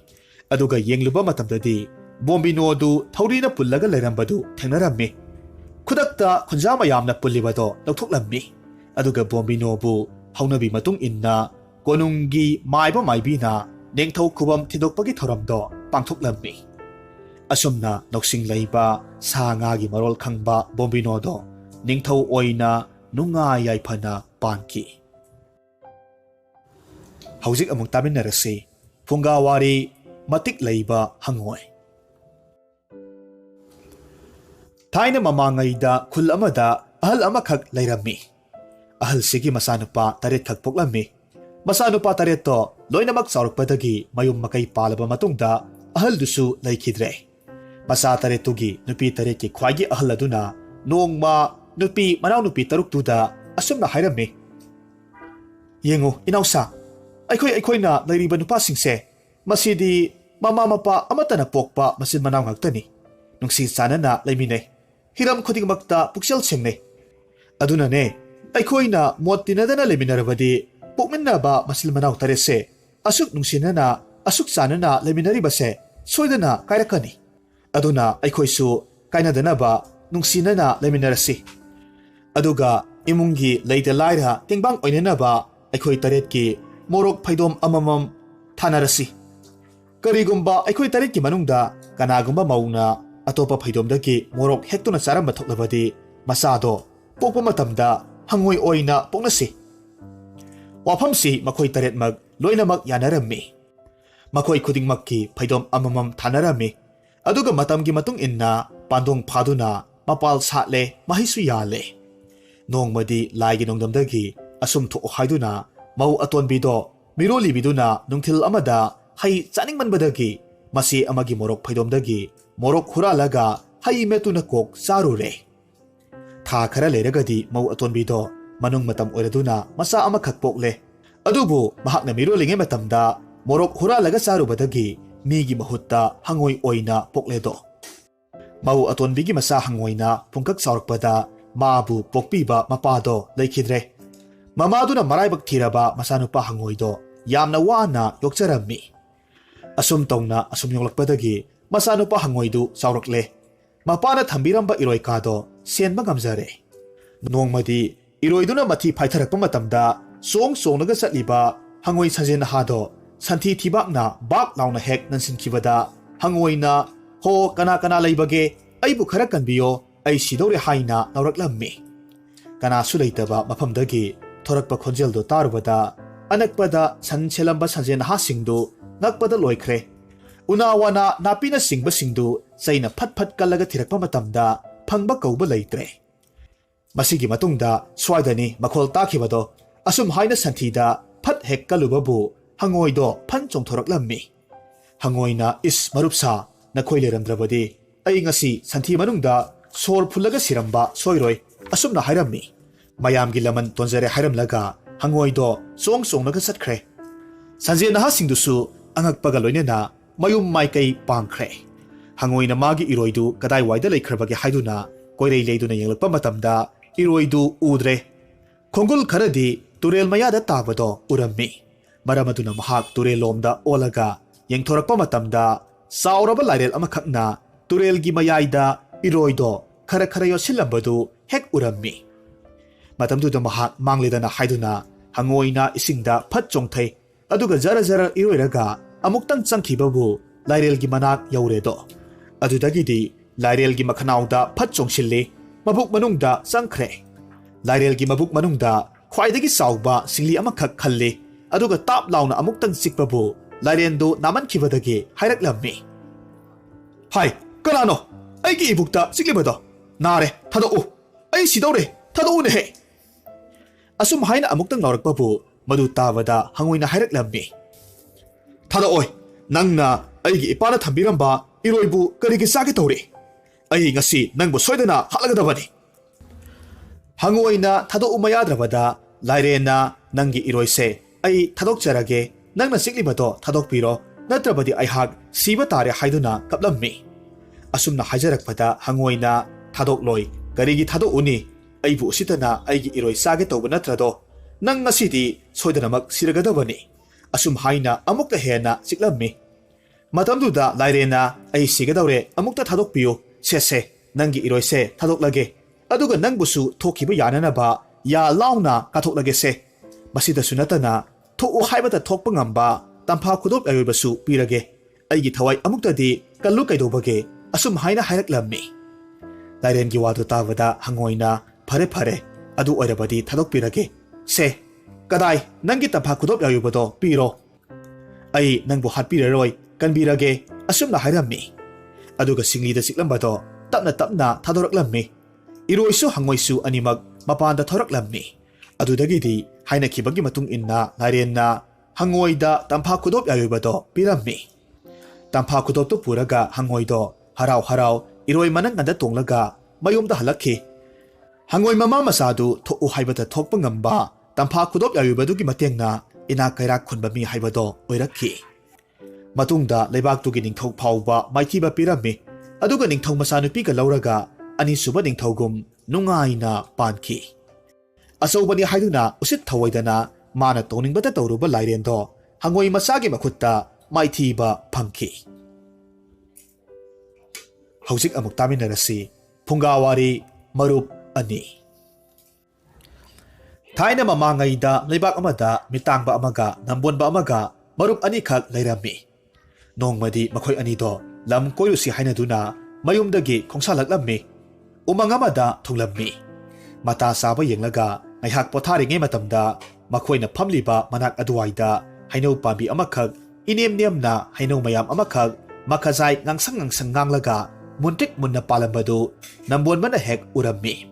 ꯑꯗꯨꯒ ꯌꯦꯡꯂꯨꯕ ꯃꯇꯝꯗꯗꯤ ꯕꯣꯝꯕꯤꯅꯣꯗꯨ ꯊꯧꯔꯤꯅ ꯄꯨꯜꯂꯒ ꯂꯩꯔꯝꯕꯗꯨ ꯊꯦꯡꯅꯔꯝꯃꯤ ꯈꯨꯗꯛꯇ ꯈꯨꯟꯖꯥ ꯃꯌꯥꯝꯅ ꯄꯨꯜꯂꯤꯕꯗꯣ ꯂꯧꯊꯣꯛꯂꯝꯃꯤ ꯑꯗꯨꯒ ꯕꯣꯝꯕꯤꯅꯣꯕꯨ ꯍꯧꯅꯕꯤ ꯃꯇꯨꯡ ꯏꯟꯅ ꯀꯣꯅꯨꯡꯒꯤ ꯃꯥꯏꯕ ꯃꯥꯏꯕꯤꯅ ꯅꯤꯡꯊꯧ ꯈꯨꯕꯝ ꯊꯤꯗꯣꯛꯄꯒꯤ ꯊꯧꯔꯝꯗꯣ ꯄꯥꯡꯊꯣꯛꯂꯝꯃꯤ ꯑꯁꯨꯝꯅ ꯅꯧꯁꯤꯡ ꯂꯩꯕ ꯁꯥ ꯉꯥꯒꯤ ꯃꯔꯣꯜ ꯈꯪꯕ ꯕꯣꯝꯕꯤꯅꯣꯗꯣ ꯅꯤꯡꯊꯧ ꯑꯣꯏꯅ ꯅꯨꯡꯉꯥꯏ ꯌꯥꯏꯐꯅ ꯄꯥꯟꯈꯤ꯫ ꯍꯧꯖꯤꯛ ꯑꯃꯨꯛ ꯇꯥꯃꯤꯟꯅꯔꯁꯤ ꯐꯨꯡꯒꯥꯋꯥꯔꯤ ꯃꯇꯤꯛ ꯂꯩꯕ ꯍꯪꯉꯣꯏ꯫ ꯊꯥꯏꯅ ꯃꯃꯥꯡꯉꯩꯗ ꯈꯨꯜ ꯑꯃꯗ ꯑꯍꯜ ꯑꯃꯈꯛ ꯂꯩꯔꯝꯃꯤ꯫ ꯑꯍꯜꯁꯤꯒꯤ ꯃꯆꯥꯅꯨꯄꯥ 8 ꯈꯛ ꯄꯣꯛꯂꯝꯃꯤ꯫ ꯃꯆꯥꯅꯨꯄꯥ 8ꯇꯣ ꯂꯣꯏꯅꯃꯛ ꯆꯥꯎꯔꯛꯄꯗꯒꯤ ꯃꯌꯨꯝ ꯃꯀꯩ ꯄꯥꯜꯂꯕ ꯃꯇꯨꯡꯗ ꯑꯍꯜꯗꯨꯁꯨ ꯂꯩꯈꯤꯗ꯭ꯔꯦ꯫ ꯃꯆꯥ 8ꯇꯨꯒꯤ ꯅꯨꯄꯤ 8ꯀꯤ ꯈ꯭ꯋꯥꯏꯒꯤ ꯑꯍꯜ ꯑꯗꯨꯅ ꯅꯣꯡꯃ ꯅꯨꯄꯤ ꯃꯅꯥꯎꯅꯨꯄꯤ 6ꯇꯨꯗ ꯑꯁꯨꯝꯅ ꯍꯥꯏꯔꯝꯃꯤ, "ꯌꯦꯡꯉꯨ ꯏꯅꯥꯎꯁꯥ, ꯑꯩꯈꯣꯏꯅ ꯂꯩꯔꯤꯕ ꯅꯨꯄꯥꯁꯤꯡꯁꯦ ꯃꯁꯤꯗꯤ ꯃꯃꯥ ꯃꯄꯥ ꯑꯃꯠꯇꯅ ꯄꯣꯛꯄ ꯃꯆꯤꯟ ꯃꯅꯥꯎ ꯉꯥꯛꯇꯅꯤ꯫ ꯅꯨꯡꯁꯤ ꯆꯥꯟꯅꯅ ꯂꯩꯃꯤꯟꯅꯩ, ꯍꯤꯔꯝ ꯈꯨꯗꯤꯡꯃꯛꯇ ꯄꯨꯛꯆꯦꯜ ꯁꯦꯡꯅꯩ꯫ ꯑꯗꯨꯅꯅꯦ ꯑꯩꯈꯣꯏꯅ ꯃꯣꯠ ꯇꯤꯟꯅꯗꯅ ꯂꯩꯃꯤꯟꯅꯔꯕꯗꯤ ꯄꯣꯛꯃꯤꯟꯅꯕ ꯃꯆꯤꯟ ꯃꯅꯥꯎ 8ꯁꯦ ꯑꯁꯨꯛ ꯅꯨꯡꯁꯤꯅꯅ ꯑꯁꯨꯛ ꯆꯥꯟꯅꯅ ꯂꯩꯃꯤꯟꯅꯔꯤꯕꯁꯦ ꯁꯣꯏꯗꯅ ꯀꯥꯏꯔꯛꯀꯅꯤ꯫ ꯑꯗꯨꯅ ꯑꯩꯈꯣꯏꯁꯨ ꯀꯥꯏꯅꯗꯅꯕ ꯅꯨꯡꯁꯤꯅꯅ ꯂꯩꯃꯤꯟꯅꯔꯁꯤ꯫ ꯑꯗꯨꯒ ꯏꯃꯨꯡꯒꯤ ꯂꯩꯇ ꯂꯥꯏꯔ ꯇꯦꯡꯕꯥꯡ ꯑꯣꯏꯅꯅꯕ ꯑꯩꯈꯣꯏ 8ꯀꯤ ꯃꯣꯔꯣꯛ ꯐꯩꯗꯣꯝ ꯑꯃꯃꯝ ꯊꯥꯅꯔꯁꯤ꯫ ꯀꯔꯤꯒꯨꯝꯕ ꯑꯩꯈꯣꯏ 8ꯀꯤ ꯃꯅꯨꯡꯗ ꯀꯅꯥꯒꯨꯝꯕ ꯃꯧꯅ ꯑꯇꯣꯞꯄ ꯐꯩꯗꯣꯝꯗꯒꯤ ꯃꯣꯔꯣꯛ ꯍꯦꯛꯇꯨꯅ ꯆꯥꯔꯝꯕ ꯊꯣꯛꯂꯕꯗꯤ ꯃꯆꯥꯗꯣ ꯄꯣꯛꯄ ꯃꯇꯝꯗ ꯍꯪꯉꯣꯏ ꯑꯣꯏꯅ ꯄꯣꯛꯅꯁꯤ." ꯋꯥꯐꯝꯁꯤ ꯃꯈꯣꯏ 8ꯃꯛ ꯂꯣꯏꯅꯃꯛ ꯌꯥꯅꯔꯝꯃꯤ꯫ ꯃꯈꯣꯏ ꯈꯨꯗꯤꯡꯃꯛꯀꯤ ꯐꯩꯗꯣꯝ ꯑꯃꯃꯝ ꯊꯥꯅꯔꯝꯃꯤ꯫ ꯑꯗꯨꯒ ꯃꯇꯝꯒꯤ ꯃꯇꯨꯡ ꯏꯟꯅ ꯄꯥꯟꯗꯣꯡ ꯐꯥꯗꯨꯅ ꯃꯄꯥꯜ ꯁꯥꯠꯂꯦ, ꯃꯍꯩꯁꯨ ꯌꯥꯜꯂꯦ꯫ ꯅꯣꯡꯃꯗꯤ ꯂꯥꯏꯒꯤ ꯅꯣꯡꯗꯝꯗꯒꯤ ꯑꯁꯨꯝ ꯊꯣꯛꯎ ꯍꯥꯏꯗꯨꯅ ꯃꯧ ꯑꯇꯣꯟꯕꯤꯗꯣ ꯃꯤꯔꯣꯜꯂꯤꯕꯤꯗꯨꯅ ꯅꯨꯡꯊꯤꯜ ꯑꯃꯗ ꯍꯩ ꯆꯥꯅꯤꯡꯃꯟꯕꯗꯒꯤ ꯃꯆꯦ ꯑꯃꯒꯤ ꯃꯣꯔꯣꯛ ꯐꯩꯗꯣꯝꯗꯒꯤ ꯃꯣꯔꯣꯛ ꯍꯨꯔꯥꯜꯂꯒ ꯍꯩ ꯃꯦꯠꯇꯨꯅ ꯀꯣꯛ ꯆꯥꯔꯨꯔꯦ꯫ ꯊꯥ ꯈꯔ ꯂꯩꯔꯒꯗꯤ ꯃꯧ ꯑꯇꯣꯟꯕꯤꯗꯣ ꯃꯅꯨꯡ ꯃꯇꯝ ꯑꯣꯏꯔꯗꯨꯅ ꯃꯆꯥ ꯑꯃꯈꯛ ꯄꯣꯛꯂꯦ꯫ ꯑꯗꯨꯕꯨ ꯃꯍꯥꯛꯅ ꯃꯤꯔꯣꯜꯂꯤꯉꯩ ꯃꯇꯝꯗ ꯃꯣꯔꯣꯛ ꯍꯨꯔꯥꯜꯂꯒ ꯆꯥꯔꯨꯕꯗꯒꯤ ꯃꯤꯒꯤ ꯃꯍꯨꯠꯇ ꯍꯪꯉꯣꯏ ꯑꯣꯏꯅ ꯄꯣꯛꯂꯦꯗꯣ꯫ ꯃꯧ ꯑꯇꯣꯟꯕꯤꯒꯤ ꯃꯆꯥ ꯍꯪꯉꯣꯏꯅ ꯄꯨꯡꯀꯛ ꯆꯥꯎꯔꯛꯄꯗ ꯃꯥꯕꯨ ꯄꯣꯛꯄꯤꯕ ꯃꯄꯥꯗꯣ ꯂꯩꯈꯤꯗ꯭ꯔꯦ꯫ ꯃꯃꯥꯗꯨꯅ ꯃꯔꯥꯏꯕꯛ ꯊꯤꯔꯕ ꯃꯆꯥꯅꯨꯄꯥ ꯍꯪꯉꯣꯏꯗꯣ ꯌꯥꯝꯅ ꯋꯥꯅ ꯌꯣꯛꯆꯔꯝꯃꯤ꯫ ꯑꯁꯨꯝ ꯇꯧꯅ ꯑꯁꯨꯝ ꯌꯣꯛꯂꯛꯄꯗꯒꯤ ꯃꯆꯥꯅꯨꯄꯥ ꯍꯪꯉꯣꯏꯗꯨ ꯆꯥꯎꯔꯛꯂꯦ꯫ ꯃꯄꯥꯅ ꯊꯝꯕꯤꯔꯝꯕ ꯏꯔꯣꯏꯀꯥꯗꯣ ꯁꯦꯟꯕ ꯉꯝꯖꯔꯦ꯫ ꯅꯣꯡꯃꯗꯤ ꯏꯔꯣꯏꯗꯨꯅ ꯃꯊꯤ ꯐꯥꯏꯊꯔꯛꯄ ꯃꯇꯝꯗ ꯆꯣꯡꯂꯒ ꯆꯠꯂꯤꯕ ꯍꯪꯉꯣꯏ ꯁꯟꯖꯦꯟ ꯅꯍꯥꯗꯣ ꯁꯟꯊꯤ ꯊꯤꯕꯥꯛꯅ ꯕꯥꯛ ꯂꯥꯎꯅ ꯍꯦꯛ ꯅꯟꯁꯤꯟꯈꯤꯕꯗ ꯍꯪꯉꯣꯏꯅ, "ꯍꯣ ꯀꯅꯥ ꯀꯅꯥ ꯂꯩꯕꯒꯦ? ꯑꯩꯕꯨ ꯈꯔ ꯀꯟꯕꯤꯌꯣ, ꯑꯩ ꯁꯤꯗꯧꯔꯦ" ꯍꯥꯏꯅ ꯂꯥꯎꯔꯛꯂꯝꯃꯤ꯫ ꯀꯅꯥꯁꯨ ꯂꯩꯇꯕ ꯃꯐꯝꯗꯒꯤ ꯊꯣꯔꯛꯄ ꯈꯣꯟꯖꯦꯜꯗꯨ ꯇꯥꯔꯨꯕꯗ ꯑꯅꯛꯄꯗ ꯁꯟ ꯁꯦꯜꯂꯝꯕ ꯁꯟꯖꯦꯟ ꯅꯍꯥꯁꯤꯡꯗꯨ ꯉꯛꯄꯗ ꯂꯣꯏꯈ꯭ꯔꯦ꯫ ꯎꯅꯥ ꯋꯥꯅꯥ ꯅꯥꯄꯤꯅ ꯆꯤꯡꯕꯁꯤꯡꯗꯨ ꯆꯩꯅ ꯐꯠ ꯐꯠ ꯀꯜꯂꯒ ꯊꯤꯔꯛꯄ ꯃꯇꯝꯗ ꯐꯪꯕ ꯀꯧꯕ ꯂꯩꯇ꯭ꯔꯦ꯫ ꯃꯁꯤꯒꯤ ꯃꯇꯨꯡꯗ ꯁ꯭ꯋꯥꯏꯗꯅꯤ ꯃꯈꯣꯜ ꯇꯥꯈꯤꯕꯗꯣ꯫ ꯑꯁꯨꯝ ꯍꯥꯏꯅ ꯁꯟꯊꯤꯗ ꯐꯠ ꯍꯦꯛ ꯀꯜꯂꯨꯕꯕꯨ ꯍꯪꯉꯣꯏꯗꯣ ꯐꯟ ꯆꯣꯡꯊꯣꯔꯛꯂꯝꯃꯤ꯫ ꯍꯪꯉꯣꯏꯅ, "ꯏꯁ ꯃꯔꯨꯞꯁꯥ, ꯅꯈꯣꯏ ꯂꯩꯔꯝꯗ꯭ꯔꯕꯗꯤ ꯑꯩ ꯉꯁꯤ ꯁꯟꯊꯤ ꯃꯅꯨꯡꯗ ꯁꯣꯔ ꯐꯨꯜꯂꯒ ꯁꯤꯔꯝꯕ ꯁꯣꯏꯔꯣꯏ" ꯑꯁꯨꯝꯅ ꯍꯥꯏꯔꯝꯃꯤ꯫ ꯃꯌꯥꯝꯒꯤ ꯂꯃꯟ ꯇꯣꯟꯖꯔꯦ ꯍꯥꯏꯔꯝꯂꯒ ꯍꯪꯉꯣꯏꯗꯣ ꯆꯣꯡꯂꯒ ꯆꯠꯈ꯭ꯔꯦ꯫ ꯁꯟꯖꯦꯟ ꯅꯍꯥꯁꯤꯡꯗꯨꯁꯨ ꯑꯉꯛꯄꯒ ꯂꯣꯏꯅꯅ ꯃꯌꯨꯝ ꯃꯥꯏꯀꯩ ꯄꯥꯡꯈ꯭ꯔꯦ꯫ ꯍꯪꯉꯣꯏꯅ ꯃꯥꯒꯤ ꯏꯔꯣꯏꯗꯨ ꯀꯗꯥꯏꯋꯥꯏꯗ ꯂꯩꯈ꯭ꯔꯕꯒꯦ ꯍꯥꯏꯗꯨꯅ ꯀꯣꯏꯔꯩ ꯂꯩꯗꯨꯅ ꯌꯦꯡꯂꯛꯄ ꯃꯇꯝꯗ ꯏꯔꯣꯏꯗꯨ ꯎꯗ꯭ꯔꯦ꯫ ꯈꯣꯡꯒꯨꯜ ꯈꯔꯗꯤ ꯇꯨꯔꯦꯜ ꯃꯌꯥꯗ ꯇꯥꯕꯗꯣ ꯎꯔꯝꯃꯤ꯫ ꯃꯔꯝ ꯑꯗꯨꯅ ꯃꯍꯥꯛ ꯇꯨꯔꯦꯜ ꯂꯣꯝꯗ ꯑꯣꯜꯂꯒ ꯌꯦꯡꯊꯣꯔꯛꯄ ꯃꯇꯝꯗ ꯆꯥꯎꯔꯕ ꯂꯥꯏꯔꯦꯜ ꯑꯃꯈꯛꯅ ꯇꯨꯔꯦꯜꯒꯤ ꯃꯌꯥꯏꯗ ꯏꯔꯣꯏꯗꯣ ꯈꯔ ꯈꯔ ꯌꯣꯠꯁꯤꯜꯂꯝꯕꯗꯨ ꯍꯦꯛ ꯎꯔꯝꯃꯤ꯫ ꯃꯇꯝꯗꯨꯗ ꯃꯍꯥꯛ ꯃꯥꯡꯂꯦꯗꯅ ꯍꯥꯏꯗꯨꯅ ꯍꯪꯉꯣꯏꯅ ꯏꯁꯤꯡꯗ ꯐꯠ ꯆꯣꯡꯊꯩ꯫ ꯑꯗꯨꯒ ꯖꯔ ꯖꯔ ꯏꯔꯣꯏꯔꯒ ꯑꯃꯨꯛꯇꯪ ꯆꯪꯈꯤꯕꯕꯨ ꯂꯥꯏꯔꯦꯜꯒꯤ ꯃꯅꯥꯛ ꯌꯧꯔꯦꯗꯣ꯫ ꯑꯗꯨꯗꯒꯤꯗꯤ ꯂꯥꯏꯔꯦꯜꯒꯤ ꯃꯈꯅꯥꯎꯗ ꯐꯠ ꯆꯣꯡꯁꯤꯜꯂꯤ, ꯃꯕꯨꯛ ꯃꯅꯨꯡꯗ ꯆꯪꯈ꯭ꯔꯦ꯫ ꯂꯥꯏꯔꯦꯜꯒꯤ ꯃꯕꯨꯛ ꯃꯅꯨꯡꯗ ꯈ꯭ꯋꯥꯏꯗꯒꯤ ꯆꯥꯎꯕ ꯁꯤꯡꯂꯤ ꯑꯃꯈꯛ ꯈꯜꯂꯤ꯫ ꯑꯗꯨꯒ ꯇꯥꯞ ꯂꯥꯎꯅ ꯑꯃꯨꯛꯇꯪ ꯆꯤꯛꯄꯕꯨ ꯂꯥꯏꯔꯦꯟꯗꯨ ꯅꯥꯃꯟꯈꯤꯕꯗꯒꯤ ꯍꯥꯏꯔꯛꯂꯝꯃꯤ, "ꯍꯥꯏ, ꯀꯅꯥꯅꯣ ꯑꯩꯒꯤ ꯏꯕꯨꯛꯇ ꯆꯤꯛꯂꯤꯕꯗꯣ? ꯅꯥꯔꯦ, ꯊꯥꯗꯣꯛꯎ, ꯑꯩ ꯁꯤꯗꯧꯔꯦ, ꯊꯥꯗꯣꯛꯎꯅꯦꯍꯦ." ꯑꯁꯨꯝ ꯍꯥꯏꯅ ꯑꯃꯨꯛꯇꯪ ꯂꯥꯎꯔꯛꯄꯕꯨ ꯃꯗꯨ ꯇꯥꯕꯗ ꯍꯪꯉꯣꯏꯅ ꯍꯥꯏꯔꯛꯂꯝꯃꯤ, "ꯊꯥꯗꯣꯛꯑꯣꯏ, ꯅꯪꯅ ꯑꯩꯒꯤ ꯏꯄꯥꯅ ꯊꯝꯕꯤꯔꯝꯕ ꯏꯔꯣꯏꯕꯨ ꯀꯔꯤꯒꯤ ꯆꯥꯒꯦ ꯇꯧꯔꯤ? ꯑꯩ ꯉꯁꯤ ꯅꯪꯕꯨ ꯁꯣꯏꯗꯅ ꯍꯥꯠꯂꯒꯗꯕꯅꯤ." ꯍꯪꯉꯣꯏꯅ ꯊꯥꯗꯣꯛꯎ ꯃꯌꯥꯗ꯭ꯔꯕꯗ ꯂꯥꯏꯔꯦꯟꯅ, "ꯅꯪꯒꯤ ꯏꯔꯣꯏꯁꯦ ꯑꯩ ꯊꯥꯗꯣꯛꯆꯔꯒꯦ, ꯅꯪꯅ ꯆꯤꯛꯂꯤꯕꯗꯣ ꯊꯥꯗꯣꯛꯄꯤꯔꯣ, ꯅꯠꯇ꯭ꯔꯕꯗꯤ ꯑꯩꯍꯥꯛ ꯁꯤꯕ ꯇꯥꯔꯦ" ꯍꯥꯏꯗꯨꯅ ꯀꯞꯂꯝꯃꯤ꯫ ꯑꯁꯨꯝꯅ ꯍꯥꯏꯖꯔꯛꯄꯗ ꯍꯪꯉꯣꯏꯅ, "ꯊꯥꯗꯣꯛꯂꯣꯏ, ꯀꯔꯤꯒꯤ ꯊꯥꯗꯣꯛꯎꯅꯤ? ꯑꯩꯕꯨ ꯎꯁꯤꯠꯇꯅ ꯑꯩꯒꯤ ꯏꯔꯣꯏ ꯆꯥꯒꯦ ꯇꯧꯕ ꯅꯠꯇ꯭ꯔꯗꯣ? ꯅꯪ ꯉꯁꯤꯗꯤ ꯁꯣꯏꯗꯅꯃꯛ ꯁꯤꯔꯒꯗꯕꯅꯤ." ꯑꯁꯨꯝ ꯍꯥꯏꯅ ꯑꯃꯨꯛꯀ ꯍꯦꯟꯅ ꯆꯤꯛꯂꯝꯃꯤ꯫ ꯃꯇꯝꯗꯨꯗ ꯂꯥꯏꯔꯦꯟꯅ, "ꯑꯩ ꯁꯤꯒꯗꯧꯔꯦ, ꯑꯃꯨꯛꯇ ꯊꯥꯗꯣꯛꯄꯤꯌꯨ, ꯁꯦ ꯅꯪꯒꯤ ꯏꯔꯣꯏꯁꯦ ꯊꯥꯗꯣꯛꯂꯒꯦ, ꯑꯗꯨꯒ ꯅꯪꯕꯨꯁꯨ ꯊꯣꯛꯈꯤꯕ ꯌꯥꯅꯅꯕ ꯌꯥ ꯂꯥꯎꯅ ꯀꯥꯊꯣꯛꯂꯒꯦꯁꯦ꯫ ꯃꯁꯤꯗꯁꯨ ꯅꯠꯇꯅ ꯊꯣꯛꯎ ꯍꯥꯏꯕꯗ ꯊꯣꯛꯄ ꯉꯝꯕ ꯇꯝꯐꯥ ꯈꯨꯗꯣꯞ ꯑꯔꯣꯏꯕꯁꯨ ꯄꯤꯔꯒꯦ꯫ ꯑꯩꯒꯤ ꯊꯋꯥꯏ ꯑꯃꯨꯛꯇꯗꯤ ꯀꯜꯂꯨ ꯀꯩꯗꯧꯕꯒꯦ? asum haina hairaklammi. Lairengi wadu tabada hangoina phare phare adu oirabadi thadokpirage. Se kadai nangi tampha khudop yayubado piro. Ai nangbu hatpiraroi kanbirage asumna hairammi. Aduga singlida siklambado tapna thadoraklammi. Iroisu hangoisu animak mapanda thoraklammi. Adudagidi haina kibagi matung inna lairenna hangoida tampha khudop yayubado pirammi. Tampha khudop tu puraga hangoido harau iroi mananganda tonglaga mayumda halakhi. Hangoi mama masadu thoku haibata thokpa ngamba tampha khudop yayubadugi matengna ina kaira khunba mi haibado oirakhi. Matungda leibaktugi ningthau phauba maithiba pirammi. Aduga ningthau masanupiga lauraga anisuba ningthaugum nungaina pankhi. Asawbani haiduna usit thawaidana mana toningbata tawruba lairendo hangoi masagi makhutta maithiba phangki. Haujik amuk taminarasi Phungawari Marup Ani. Thaina mamangaida leibak amada mitangba amaga nambonba amaga marup ani khak lairami. Nongmadi makhoi ani do lam koirusi hainaduna mayumdagi khongsalaklammi. Umang amada thunglammi. Mata saba yenglaga ngaihak potharinge matamda makhoina phamliba manak aduwaida hainau pambi amakhak inemnemna hainau mayam amakhak makhazai ngangsang nganglaga muntik munna palambadu nambon mana hek urammi.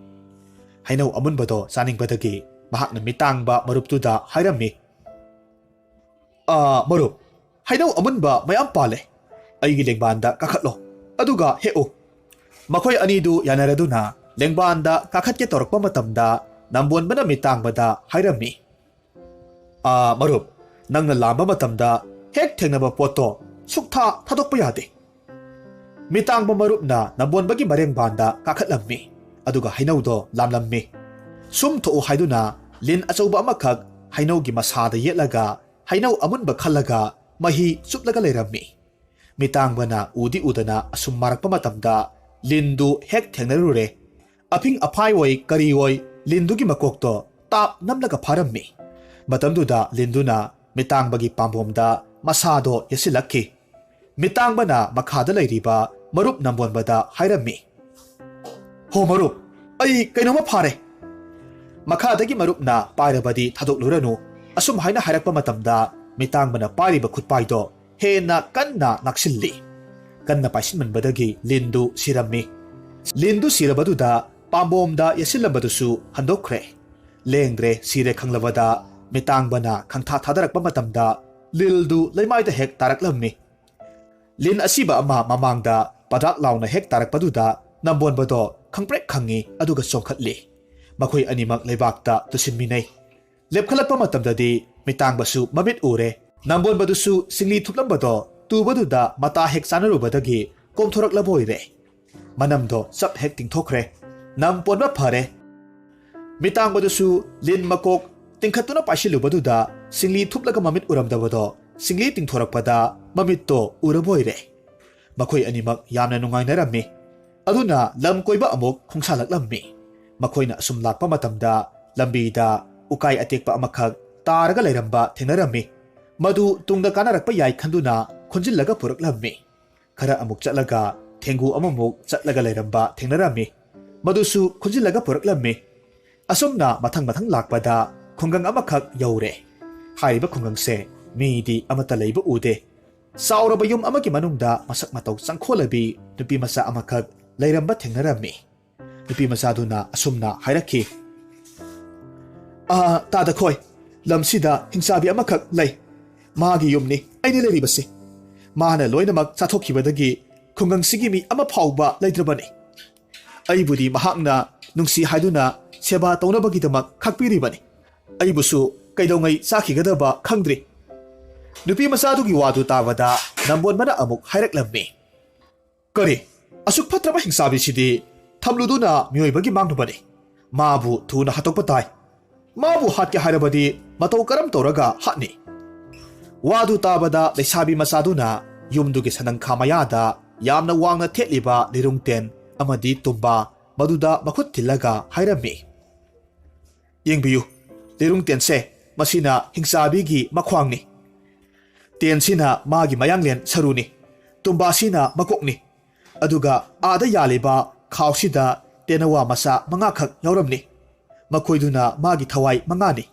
Hainau amunbado saningbadagi mahakna mitangba maruptuda hairammi. Marup, hainau amunba mayam pale. Aigi lengbanda kakatlo. Aduga heo. Makoy anidu yanaraduna lengbanda kakatke torokpa matamda nambon mana mitangbada hairammi. Marup, nangna lamba matamda hek thengnaba poto sukta thadokpa yade. Mitangba marupna nambonbagi marengbanda kakatlammi. Aduga hainaudo lamlammi. Sum to haiduna lin achauba amakhak hainaugi masada yetlaga hainau amunba khallaga mahi suplaga leirammi. Mitangbana udi udana asum marakpa matamda lindu hek thengnarure. Aping aphaiwoi kariwoi lindugi makokto tap namlaga pharammi. Matamduda linduna mitangbagi pambomda masado yasilakki. Mitangbana makhada leiriba marup nambonbada hairammi. Ho marup, ai kainoma phare. Makhadagi marupna pairabadi thadok asum haina hairakpa matamda mitangbana pairiba khutpaido hena kanna naksilli. Kanna paisinmanbadagi lindu sirammi. Lindu sirabaduda pambomda yasillambadusu handokre. Lengre sire khanglabada mitangbana khangtha thadarakpa matamda lildu leimaida hek taraklammi. Lin asiba ama mamangda padak launa hek tarakpaduda nambonbado khangprek khangi aduga songkhatli. Makhoi animak leibakta tusinminay. Lepkhalakpa matamdadi mitangbasu mamit ure. Nambonbadusu singli thuklambado tubaduda mata hek sanarubadagi komthoraklaboire. Manamdo sap hek tingthokre. Namponba phare. Mitangbadusu lin makok tingkhatuna paisilubaduda singli thuplaga mamit uramdabado singli tingthorakpada mamitto uraboire. Makhoi animak yamna nungainarammi. Aduna lam koiba amok khongsalaklammi. Makhoina asum lakpa matamda lambida ukai atekpa amakhak taraga leiramba thengnarammi. Madu tungda kanarakpa yai khanduna khonjillaga puraklammi. Khara amuk chatlaga thengu amamuk chatlaga leiramba thengnarammi. Madusu khonjillaga puraklammi. Asumna mathang lakpada khongang amakhak yaure. Haiba khongangse midi amata leiba ude. Sauraba yum amagi manungda masak matau sangkholabi nupi masa amakhak leiramba thengnarammi. Nupi masaduna asumna hairakhi. Tada khoi lamsida hingsabi amakhak lei. Magi yumni aini leiribasi. Mana loinamak chathokibadagi khungangsigi mi ama phauba leidrabani. Aibudi mahakna nungsi haiduna seba tawnabagidamak khakpiribani. Aibusu kaidongai sakhigadaba khangdri. Nupi masadugi wadu tawada nambon mana amuk hairaklammi. Kari asuk phatraba hingsabi sidi thamluduna mioibagi mangnubani. Mabu thuna hatokpatai. Mabu hatke hairabadi matau karam toraga hatni. Wadu tabada leisabi masaduna yumdugi sanang khamayada yamna wangna thetliba lirungten amadi tumba maduda makhut thillaga hairammi. Yengbiyu lirungten se masina hingsabigi makhwangni. Tensina magi mayanglen saruni. Tumba sina makokni. ꯑꯗꯨꯒ ꯑꯥꯗ ꯌꯥꯜꯂꯤꯕ ꯈꯥꯎꯁꯤꯗ ꯇꯦꯅꯋꯥ ꯃꯆꯥ 5 ꯈꯛ ꯌꯥꯎꯔꯝꯂꯤ꯫ ꯃꯈꯣꯏꯗꯨꯅ ꯃꯥꯒꯤ ꯊꯋꯥꯏ 5ꯅꯤ꯫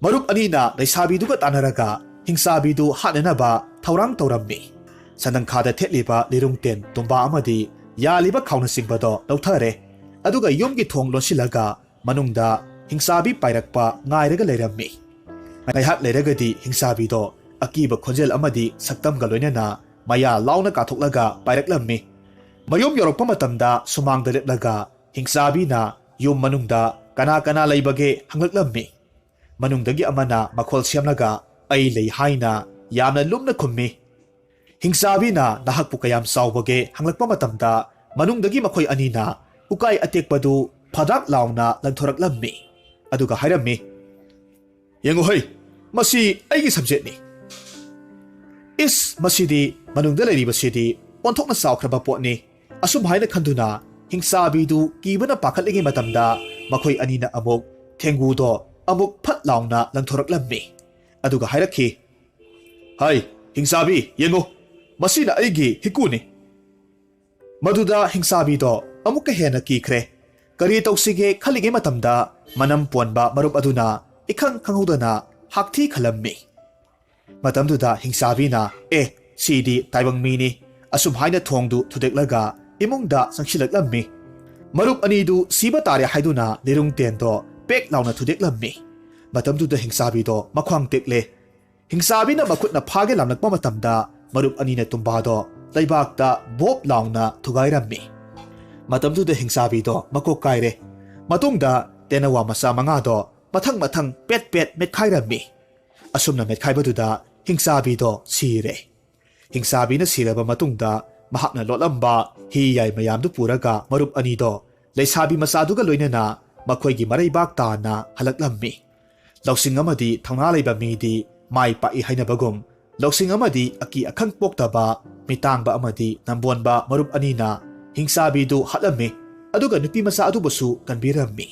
ꯃꯔꯨꯞ ꯑꯅꯤꯅ ꯂꯩꯁꯥꯕꯤꯗꯨꯒ ꯇꯥꯟꯅꯔꯒ ꯍꯤꯡꯆꯥꯕꯤꯗꯨ ꯍꯥꯠꯅꯅꯕ ꯊꯧꯔꯥꯡ ꯇꯧꯔꯝꯃꯤ꯫ ꯁꯟꯗꯪꯈꯥꯗ ꯊꯦꯠꯂꯤꯕ ꯂꯤꯔꯨꯡꯇꯦꯟ ꯇꯨꯝꯕꯥ ꯑꯃꯗꯤ ꯌꯥꯜꯂꯤꯕ ꯈꯥꯎꯅꯆꯤꯡꯕꯗꯣ ꯂꯧꯊꯔꯦ꯫ ꯑꯗꯨꯒ ꯌꯨꯝꯒꯤ ꯊꯣꯡ ꯂꯣꯟꯁꯤꯜꯂꯒ ꯃꯅꯨꯡꯗ ꯍꯤꯡꯆꯥꯕꯤ ꯄꯥꯏꯔꯛꯄ ꯉꯥꯏꯔꯒ ꯂꯩꯔꯝꯃꯤ꯫ ꯉꯥꯏꯍꯥꯛ ꯂꯩꯔꯒꯗꯤ ꯍꯤꯡꯆꯥꯕꯤꯗꯣ ꯑꯀꯤꯕ ꯈꯣꯟꯖꯦꯜ ꯑꯃꯗꯤ ꯁꯛꯇꯝꯒ ꯂꯣꯏꯅꯅ ꯃꯌꯥ ಲಾꯎꯅ ꯀꯥꯊꯣꯛꯂꯒ ꯄꯥꯏꯔꯛꯂꯝꯃꯤ꯫ ꯃꯌꯨꯝ ꯌꯧꯔꯛꯄ ꯃꯇꯝꯗ ꯁꯨꯃꯥꯡꯗ ꯂꯦꯞꯂꯒ ꯍꯤꯡꯆꯥꯕꯤꯅ ꯌꯨꯝ ꯃꯅꯨꯡꯗ ꯀꯅꯥ ꯀꯅꯥ ꯂꯩꯕꯒꯦ ꯍꯪꯂꯛꯂꯝꯃꯤ꯫ ꯃꯅꯨꯡꯗꯒꯤ ꯑꯃꯅ ꯃꯈꯣꯜ ꯁꯦꯝꯂꯒ ꯑꯩ ꯂꯩ ꯍꯥꯏꯅ ꯌꯥꯝꯅ ꯂꯨꯝꯅ ꯈꯨꯝꯃꯤ꯫ ꯍꯤꯡꯆꯥꯕꯤꯅ ꯅꯍꯥꯛꯄꯨ ꯀꯌꯥꯝ ꯆꯥꯎꯕꯒꯦ ꯍꯪꯂꯛꯄ ꯃꯇꯝꯗ ꯃꯅꯨꯡꯗꯒꯤ ꯃꯈꯣꯏ ꯑꯅꯤꯅ ꯎꯀꯥꯏ ꯑꯇꯦꯛꯄꯗꯨ ꯐꯗꯥꯛ ꯂꯥꯎꯅ ꯂꯪꯊꯣꯔꯛꯂꯝꯃꯤ꯫ ꯑꯗꯨꯒ ꯍꯥꯏꯔꯝꯃꯤ, ꯌꯦꯡꯉꯨꯍꯩ, ꯃꯁꯤ ꯑꯩꯒꯤ ꯁꯝꯖꯦꯠꯅꯤ꯫ ꯏꯁ, ꯃꯁꯤꯗꯤ ꯃꯅꯨꯡꯗ ꯂꯩꯔꯤꯕꯁꯤꯗꯤ ꯑꯣꯟꯊꯣꯛꯅ ꯆꯥꯎꯈ꯭ꯔꯕ ꯄꯣꯠꯅꯤ꯫ ꯑꯁꯨꯝ ꯍꯥꯏꯅ ꯈꯟꯗꯨꯅ ꯍꯤꯡꯆꯥꯕꯤꯗꯨ ꯀꯤꯕꯅ ꯄꯥꯈꯠꯂꯤꯉꯩ ꯃꯇꯝꯗ ꯃꯈꯣꯏ ꯑꯅꯤꯅ ꯑꯃꯨꯛ ꯊꯦꯡꯒꯨꯗꯣ ꯑꯃꯨꯛ ꯐꯠ ꯂꯥꯎꯅ ꯂꯪꯊꯣꯔꯛꯂꯝꯃꯤ꯫ ꯑꯗꯨꯒ ꯍꯥꯏꯔꯛꯈꯤ, ꯍꯩ ꯍꯤꯡꯆꯥꯕꯤ, ꯌꯦꯡꯉꯨ, ꯃꯁꯤꯅ ꯑꯩꯒꯤ ꯍꯤꯛꯀꯨꯅꯤ꯫ ꯃꯗꯨꯗ ꯍꯤꯡꯆꯥꯕꯤꯗꯣ ꯑꯃꯨꯛꯀ ꯍꯦꯟꯅ ꯀꯤꯈ꯭ꯔꯦ꯫ ꯀꯔꯤ ꯇꯧꯁꯤꯒꯦ ꯈꯜꯂꯤꯉꯩ ꯃꯇꯝꯗ ꯃꯅꯝ ꯄꯣꯟꯕ ꯃꯔꯨꯞ ꯑꯗꯨꯅ ꯏꯈꯪ ꯈꯪꯍꯧꯗꯅ ꯍꯥꯛꯊꯤ ꯈꯜꯂꯝꯃꯤ꯫ ꯃꯇꯝꯗꯨꯗ ꯍꯤꯡꯆꯥꯕꯤꯅ ꯁꯤꯗꯤ ꯇꯥꯏꯕꯪ ꯃꯤꯅꯤ ꯑꯁꯨꯝ ꯍꯥꯏꯅ ꯊꯣꯡꯗꯨ ꯊꯨꯗꯦꯛꯂꯒ ꯏꯃꯨꯡꯗ ꯆꯪꯁꯤꯜꯂꯛꯂꯝꯃꯤ꯫ ꯃꯔꯨꯞ ꯑꯅꯤꯗꯨ ꯁꯤꯕ ꯇꯥꯔꯦ ꯍꯥꯏꯗꯨꯅ ꯂꯤꯔꯨꯡꯇꯦꯟꯗꯣ ꯄꯦꯛ ꯂꯥꯎꯅ ꯊꯨꯗꯦꯛꯂꯝꯃꯤ꯫ ꯃꯇꯝꯗꯨꯗ ꯍꯤꯡꯆꯥꯕꯤꯗꯣ ꯃꯈ꯭ꯋꯥꯡ ꯇꯦꯛꯂꯦ꯫ ꯍꯤꯡꯆꯥꯕꯤꯅ ꯃꯈꯨꯠꯅ ꯐꯥꯒꯦ ꯂꯥꯝꯂꯛꯄ ꯃꯇꯝꯗ ꯃꯔꯨꯞ ꯑꯅꯤꯅ ꯇꯨꯝꯕꯥꯗꯣ ꯂꯩꯕꯥꯛꯇ ꯕꯣꯞ ꯂꯥꯎꯅ ꯊꯨꯒꯥꯏꯔꯝꯃꯤ꯫ ꯃꯇꯝꯗꯨꯗ ꯍꯤꯡꯆꯥꯕꯤꯗꯣ ꯃꯀꯣꯛ ꯀꯥꯏꯔꯦ꯫ ꯃꯇꯨꯡꯗ ꯇꯦꯅꯋꯥ ꯃꯆꯥ 5ꯗꯣ ꯃꯊꯪ ꯃꯊꯪ ꯄꯦꯠ ꯄꯦꯠ ꯃꯦꯠꯈꯥꯏꯔꯝꯃꯤ꯫ ꯑꯁꯨꯝꯅ ꯃꯦꯠꯈꯥꯏꯕꯗꯨꯗ ꯍꯤꯡꯆꯥꯕꯤꯗꯣ ꯁꯤꯔꯦ꯫ ꯍꯤꯡꯆꯥꯕꯤꯅ ꯁꯤꯔꯕ ꯃꯇꯨꯡꯗ ꯃꯍꯥꯛꯅ ꯂꯣꯠꯂꯝꯕ ꯍꯤ ꯌꯥꯏ ꯃꯌꯥꯝꯗꯨ ꯄꯨꯔꯒ ꯃꯔꯨꯞ ꯑꯅꯤꯗꯣ ꯂꯩꯁꯥꯕꯤ ꯃꯆꯥꯗꯨꯒ ꯂꯣꯏꯅꯅ ꯃꯈꯣꯏꯒꯤ ꯃꯔꯩꯕꯥꯛ ꯇꯥꯅ ꯍꯜꯂꯛꯂꯝꯃꯤ꯫ ꯂꯧꯁꯤꯡ ꯑꯃꯗꯤ ꯊꯧꯅꯥ ꯂꯩꯕ ꯃꯤꯗꯤ ꯃꯥꯏ ꯄꯥꯛꯏ ꯍꯥꯏꯅꯕꯒꯨꯝ ꯂꯧꯁꯤꯡ ꯑꯃꯗꯤ ꯑꯀꯤ ꯑꯈꯪ ꯄꯣꯛꯇꯕ ꯃꯤꯇꯥꯡꯕ ꯑꯃꯗꯤ ꯅꯝꯕꯣꯟꯕ ꯃꯔꯨꯞ ꯑꯅꯤꯅ ꯍꯤꯡꯆꯥꯕꯤꯗꯨ ꯍꯥꯠꯂꯝꯃꯤ꯫ ꯑꯗꯨꯒ ꯅꯨꯄꯤ ꯃꯆꯥ ꯑꯗꯨꯕꯨꯁꯨ ꯀꯟꯕꯤꯔꯝꯃꯤ꯫